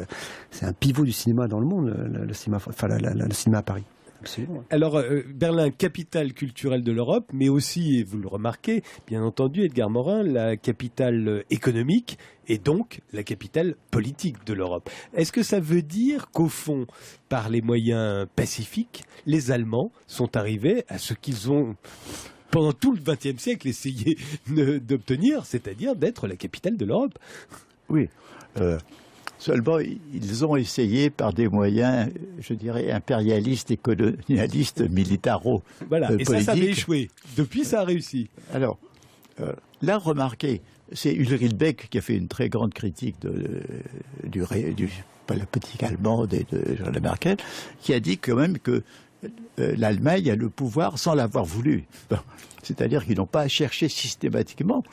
un pivot du cinéma dans le monde, le cinéma, le cinéma à Paris. Absolument. Alors, Berlin, capitale culturelle de l'Europe, mais aussi, et vous le remarquez, bien entendu, Edgar Morin, la capitale économique et donc la capitale politique de l'Europe. Est-ce que ça veut dire qu'au fond, par les moyens pacifiques, les Allemands sont arrivés à ce qu'ils ont, pendant tout le XXe siècle, essayé d'obtenir, c'est-à-dire d'être la capitale de l'Europe? Oui. Seulement, ils ont essayé par des moyens, je dirais, impérialistes et colonialistes, militaro. Voilà, et ça avait échoué. Depuis, ça a réussi. Alors, là, remarquez, c'est Ulrich Beck qui a fait une très grande critique de la politique allemande et de Angela Merkel, qui a dit quand même que l'Allemagne a le pouvoir sans l'avoir voulu. Bon. C'est-à-dire qu'ils n'ont pas cherché systématiquement.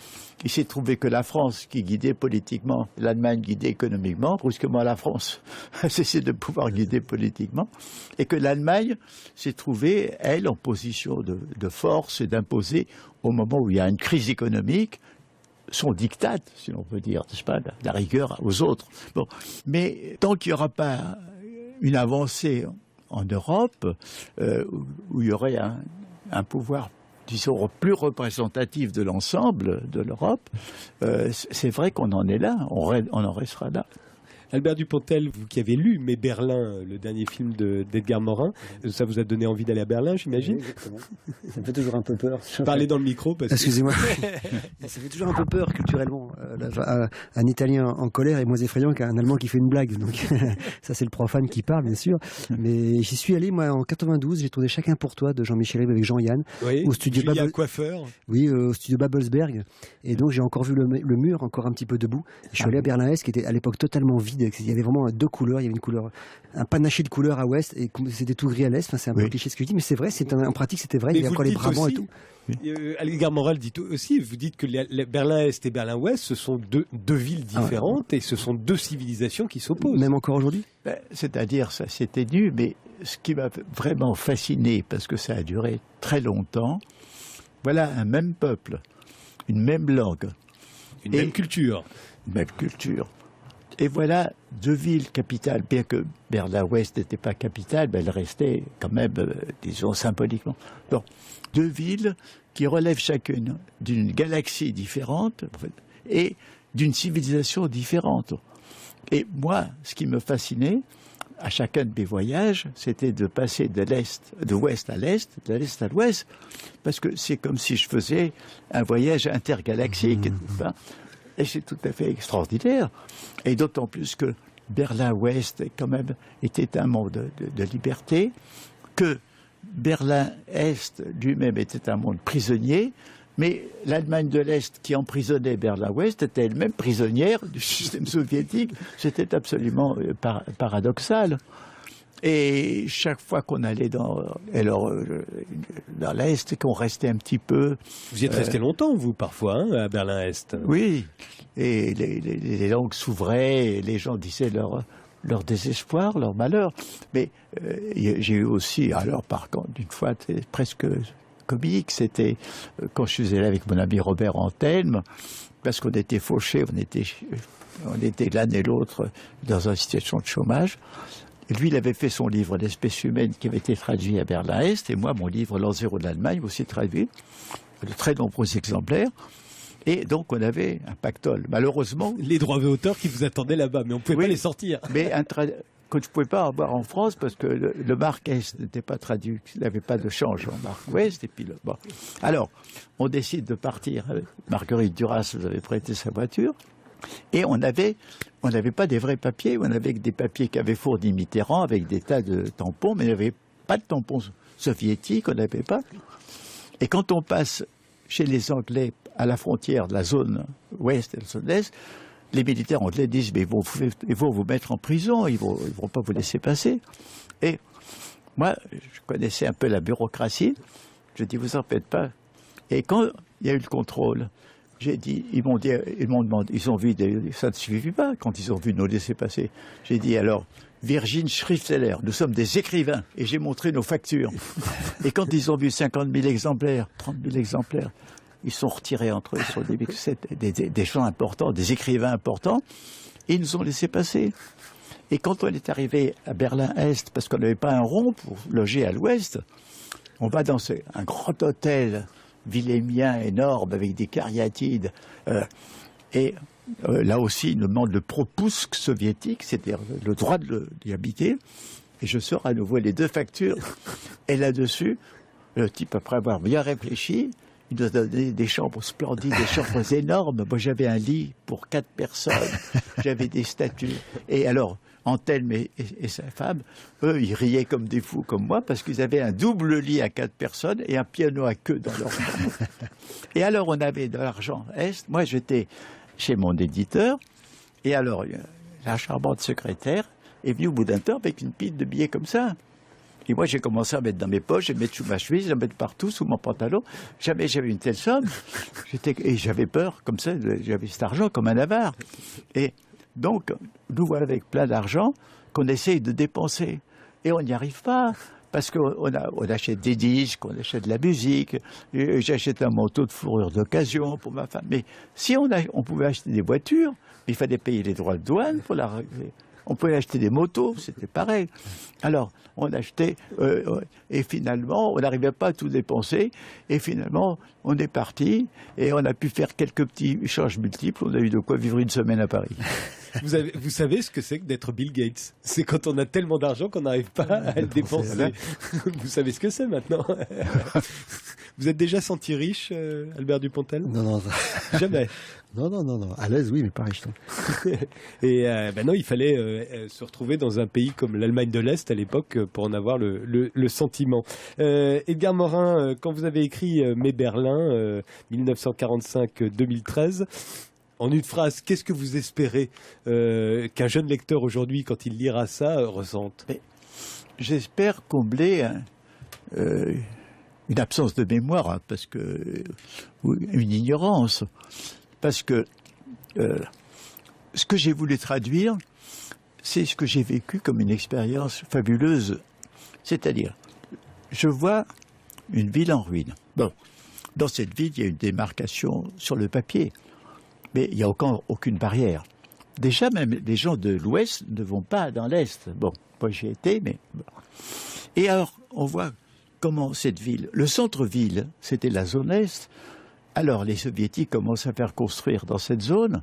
Il s'est trouvé que la France, qui guidait politiquement, l'Allemagne guidait économiquement, brusquement la France a cessé de pouvoir guider politiquement, et que l'Allemagne s'est trouvée, elle, en position de force et d'imposer, au moment où il y a une crise économique, son diktat, si l'on peut dire, n'est-ce pas, la rigueur aux autres. Bon. Mais tant qu'il n'y aura pas une avancée en Europe, où il y aurait un pouvoir, disons, plus représentatif de l'ensemble de l'Europe, c'est vrai qu'on en est là, on en restera là. Albert Dupontel, vous qui avez lu Mais Berlin, le dernier film d'Edgar Morin, ça vous a donné envie d'aller à Berlin, j'imagine? Oui, exactement. Ça me fait toujours un peu peur. Parlez dans le micro. Excusez-moi. Ça fait toujours un peu peur culturellement. Un Italien en colère est moins effrayant qu'un Allemand qui fait une blague. Donc, ça, c'est le profane qui parle, bien sûr. Mais j'y suis allé, moi, en 92. J'ai tourné Chacun pour toi de Jean-Michel Rive avec Jean-Yann. Oui, au studio Coiffeur. Oui, au studio Babelsberg. Et donc, j'ai encore vu le mur, encore un petit peu debout. Je suis allé à Berlin-Est, qui était à l'époque totalement vide. Il y avait vraiment deux couleurs. Il y avait une couleur, un panaché de couleurs à ouest, et c'était tout gris à l'est. Enfin, c'est un peu cliché ce que je dis, mais c'est vrai. En pratique, c'était vrai. Mais il y avait encore les Brabants et tout. Edgar Morin dit aussi, vous dites que Berlin-Est et Berlin-Ouest, ce sont deux villes différentes et ce sont deux civilisations qui s'opposent. Même encore aujourd'hui? C'est-à-dire, ça s'est ténu, mais ce qui m'a vraiment fasciné, parce que ça a duré très longtemps, voilà un même peuple, une même langue. Une même culture. Une même culture. Et voilà deux villes capitales, bien que Berlin-Ouest n'était pas capitale, mais elle restait quand même, disons, symboliquement. Donc, deux villes qui relèvent chacune d'une galaxie différente et d'une civilisation différente. Et moi, ce qui me fascinait, à chacun de mes voyages, c'était de passer de l'ouest à l'est, de l'est à l'ouest, parce que c'est comme si je faisais un voyage intergalactique. Et c'est tout à fait extraordinaire. Et d'autant plus que Berlin-Ouest quand même était un monde de liberté, que Berlin-Est lui-même était un monde prisonnier, mais l'Allemagne de l'Est qui emprisonnait Berlin-Ouest était elle-même prisonnière du système soviétique. C'était absolument paradoxal. Et chaque fois qu'on allait dans l'Est, qu'on restait un petit peu... Vous y êtes resté longtemps, vous, parfois, hein, à Berlin-Est? Oui, et les langues s'ouvraient, et les gens disaient leur désespoir, leur malheur. Mais j'ai eu aussi, alors par contre, une fois, c'est presque comique, c'était quand je suis allé avec mon ami Robert Antelme, parce qu'on était fauchés, on était l'un et l'autre dans une situation de chômage. Lui, il avait fait son livre L'espèce humaine qui avait été traduit à Berlin-Est, et moi, mon livre L'an zéro de l'Allemagne, aussi traduit, de très nombreux exemplaires. Et donc, on avait un pactole. Malheureusement... Les droits d'auteur qui vous attendaient là-bas, mais on ne pouvait pas les sortir. Mais que je ne pouvais pas avoir en France parce que le Mark Est n'était pas traduit, il n'avait pas de change en Mark Ouest. Et puis bon. Alors, on décide de partir. Marguerite Duras nous avait prêté sa voiture. Et on n'avait pas des vrais papiers, on avait des papiers qu'avait fourni Mitterrand avec des tas de tampons, mais il n'y avait pas de tampons soviétiques, on n'avait pas. Et quand on passe chez les Anglais à la frontière de la zone ouest et la zone est, les militaires anglais disent mais ils vont vous mettre en prison, ils vont pas vous laisser passer. Et moi, je connaissais un peu la bureaucratie, je dis vous en faites pas. Et quand il y a eu le contrôle, j'ai dit, ils m'ont demandé, ils ont vu, ça ne suffit pas quand ils ont vu nous laisser passer. J'ai dit alors, Virgin Schriftsteller, nous sommes des écrivains, et j'ai montré nos factures. Et quand ils ont vu 50 000 exemplaires, 30 000 exemplaires, ils sont retirés entre eux sur des gens importants, des écrivains importants, et ils nous ont laissé passer. Et quand on est arrivé à Berlin-Est, parce qu'on n'avait pas un rond pour loger à l'ouest, on va dans un grand hôtel wilhelmien énorme avec des cariatides, là aussi, il nous demande le propouske soviétique, c'est-à-dire le droit d'y habiter. Et je sors à nouveau les 2 factures. Et là-dessus, le type, après avoir bien réfléchi, il nous a donné des chambres splendides, des chambres énormes. Moi, j'avais un lit pour 4 personnes. J'avais des statues. Et alors, Antelme et sa femme, eux, ils riaient comme des fous, comme moi, parce qu'ils avaient un double lit à 4 personnes et un piano à queue dans leur chambre. Et alors, on avait de l'argent Est. Moi, j'étais chez mon éditeur. Et alors, la charmante secrétaire est venue au bout d'un temps avec une pile de billets comme ça. Et moi, j'ai commencé à mettre dans mes poches, à mettre sous ma chemise, à mettre partout, sous mon pantalon. Jamais j'avais une telle somme. Et j'avais peur, comme ça, j'avais cet argent comme un avare. Et donc, nous voilà avec plein d'argent qu'on essaye de dépenser. Et on n'y arrive pas. Parce qu'on achète des disques, on achète de la musique, j'achète un manteau de fourrure d'occasion pour ma femme. Mais si on pouvait acheter des voitures, il fallait payer les droits de douane pour la régler. On pouvait acheter des motos, c'était pareil. Alors, on achetait, et finalement, on n'arrivait pas à tout dépenser, et finalement, on est parti, et on a pu faire quelques petits échanges multiples, on a eu de quoi vivre une semaine à Paris. Vous savez ce que c'est que d'être Bill Gates? C'est quand on a tellement d'argent qu'on n'arrive pas à le dépenser. Vous savez ce que c'est maintenant? Vous êtes déjà senti riche, Albert Dupontel? Non. Jamais? Non. À l'aise, oui, mais pas riche. Et non, il fallait se retrouver dans un pays comme l'Allemagne de l'Est à l'époque pour en avoir le sentiment. Edgar Morin, quand vous avez écrit Mes Berlin, 1945-2013, en une phrase, qu'est-ce que vous espérez qu'un jeune lecteur aujourd'hui, quand il lira ça, ressente? J'espère combler une absence de mémoire, hein, parce que une ignorance, parce que ce que j'ai voulu traduire, c'est ce que j'ai vécu comme une expérience fabuleuse. C'est-à-dire, je vois une ville en ruine. Bon, dans cette ville, il y a une démarcation sur le papier. Mais il n'y a aucune barrière. Déjà, même les gens de l'Ouest ne vont pas dans l'Est. Bon, moi j'y étais, mais... Bon. Et alors, on voit comment cette ville... Le centre-ville, c'était la zone Est. Alors, les Soviétiques commencent à faire construire dans cette zone,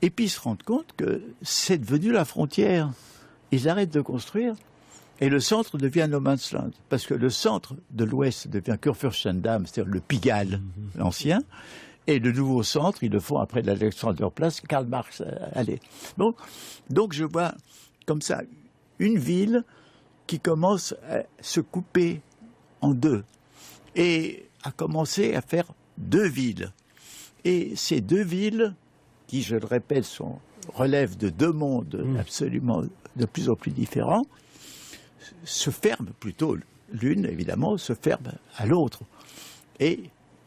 et puis ils se rendent compte que c'est devenu la frontière. Ils arrêtent de construire, et le centre devient No Man's Land. Parce que le centre de l'Ouest devient Kurfürstendamm, c'est-à-dire le Pigalle, l'ancien. Et le nouveau centre, ils le font après l'Alexanderplatz, Karl Marx allait. Bon, donc je vois comme ça une ville qui commence à se couper en 2 et a commencé à faire 2 villes. Et ces 2 villes, qui je le répète, relèvent de 2 mondes absolument de plus en plus différents, se ferment plutôt, l'une évidemment se ferme à l'autre. Et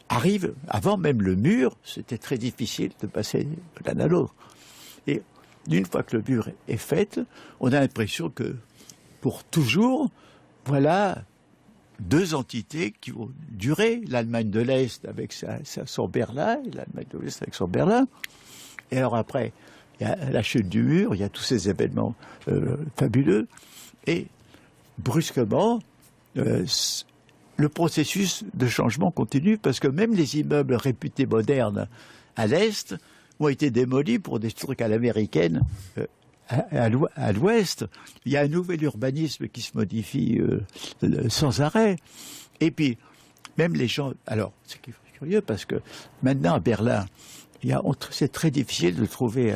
arrive, avant même le mur, c'était très difficile de passer de l'un à l'autre. Et une fois que le mur est fait, on a l'impression que pour toujours, voilà 2 entités qui vont durer, l'Allemagne de l'Est avec son Berlin, et l'Allemagne de l'Ouest avec son Berlin. Et alors après, il y a la chute du mur, il y a tous ces événements fabuleux. Et brusquement, le processus de changement continue parce que même les immeubles réputés modernes à l'Est ont été démolis pour des trucs à l'américaine à l'Ouest. Il y a un nouvel urbanisme qui se modifie sans arrêt. Et puis, même les gens... Alors, c'est curieux parce que maintenant à Berlin, c'est très difficile de trouver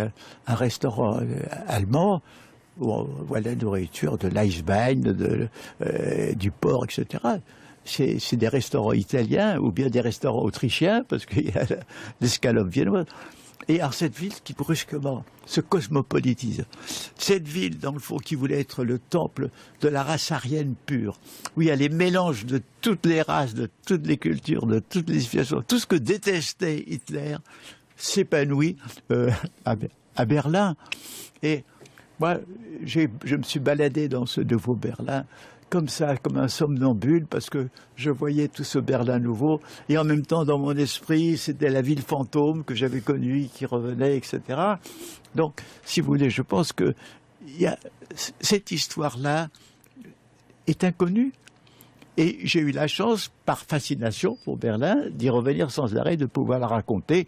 un restaurant allemand où on voit la nourriture de l'Eisbein, du porc, etc. C'est des restaurants italiens ou bien des restaurants autrichiens parce qu'il y a l'escalope viennoise. Et alors cette ville qui brusquement se cosmopolitise, cette ville dans le fond qui voulait être le temple de la race aryenne pure, où il y a les mélanges de toutes les races, de toutes les cultures, de toutes les situations, tout ce que détestait Hitler s'épanouit à Berlin. Et moi, je me suis baladé dans ce nouveau Berlin comme ça, comme un somnambule, parce que je voyais tout ce Berlin nouveau, et en même temps, dans mon esprit, c'était la ville fantôme que j'avais connue, qui revenait, etc. Donc, si vous voulez, je pense que cette histoire-là est inconnue, et j'ai eu la chance, par fascination pour Berlin, d'y revenir sans arrêt, de pouvoir la raconter,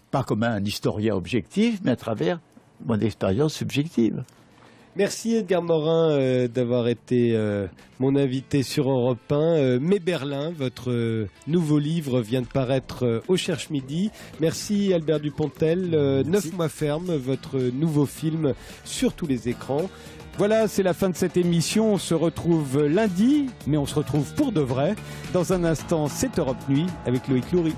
pas comme un historien objectif, mais à travers mon expérience subjective. Merci Edgar Morin d'avoir été mon invité sur Europe 1. Mais Berlin, votre nouveau livre vient de paraître au Cherche Midi. Merci Albert Dupontel. 9 mois ferme, votre nouveau film sur tous les écrans. Voilà, c'est la fin de cette émission. On se retrouve lundi, mais on se retrouve pour de vrai. Dans un instant, c'est Europe Nuit avec Loïc Loury.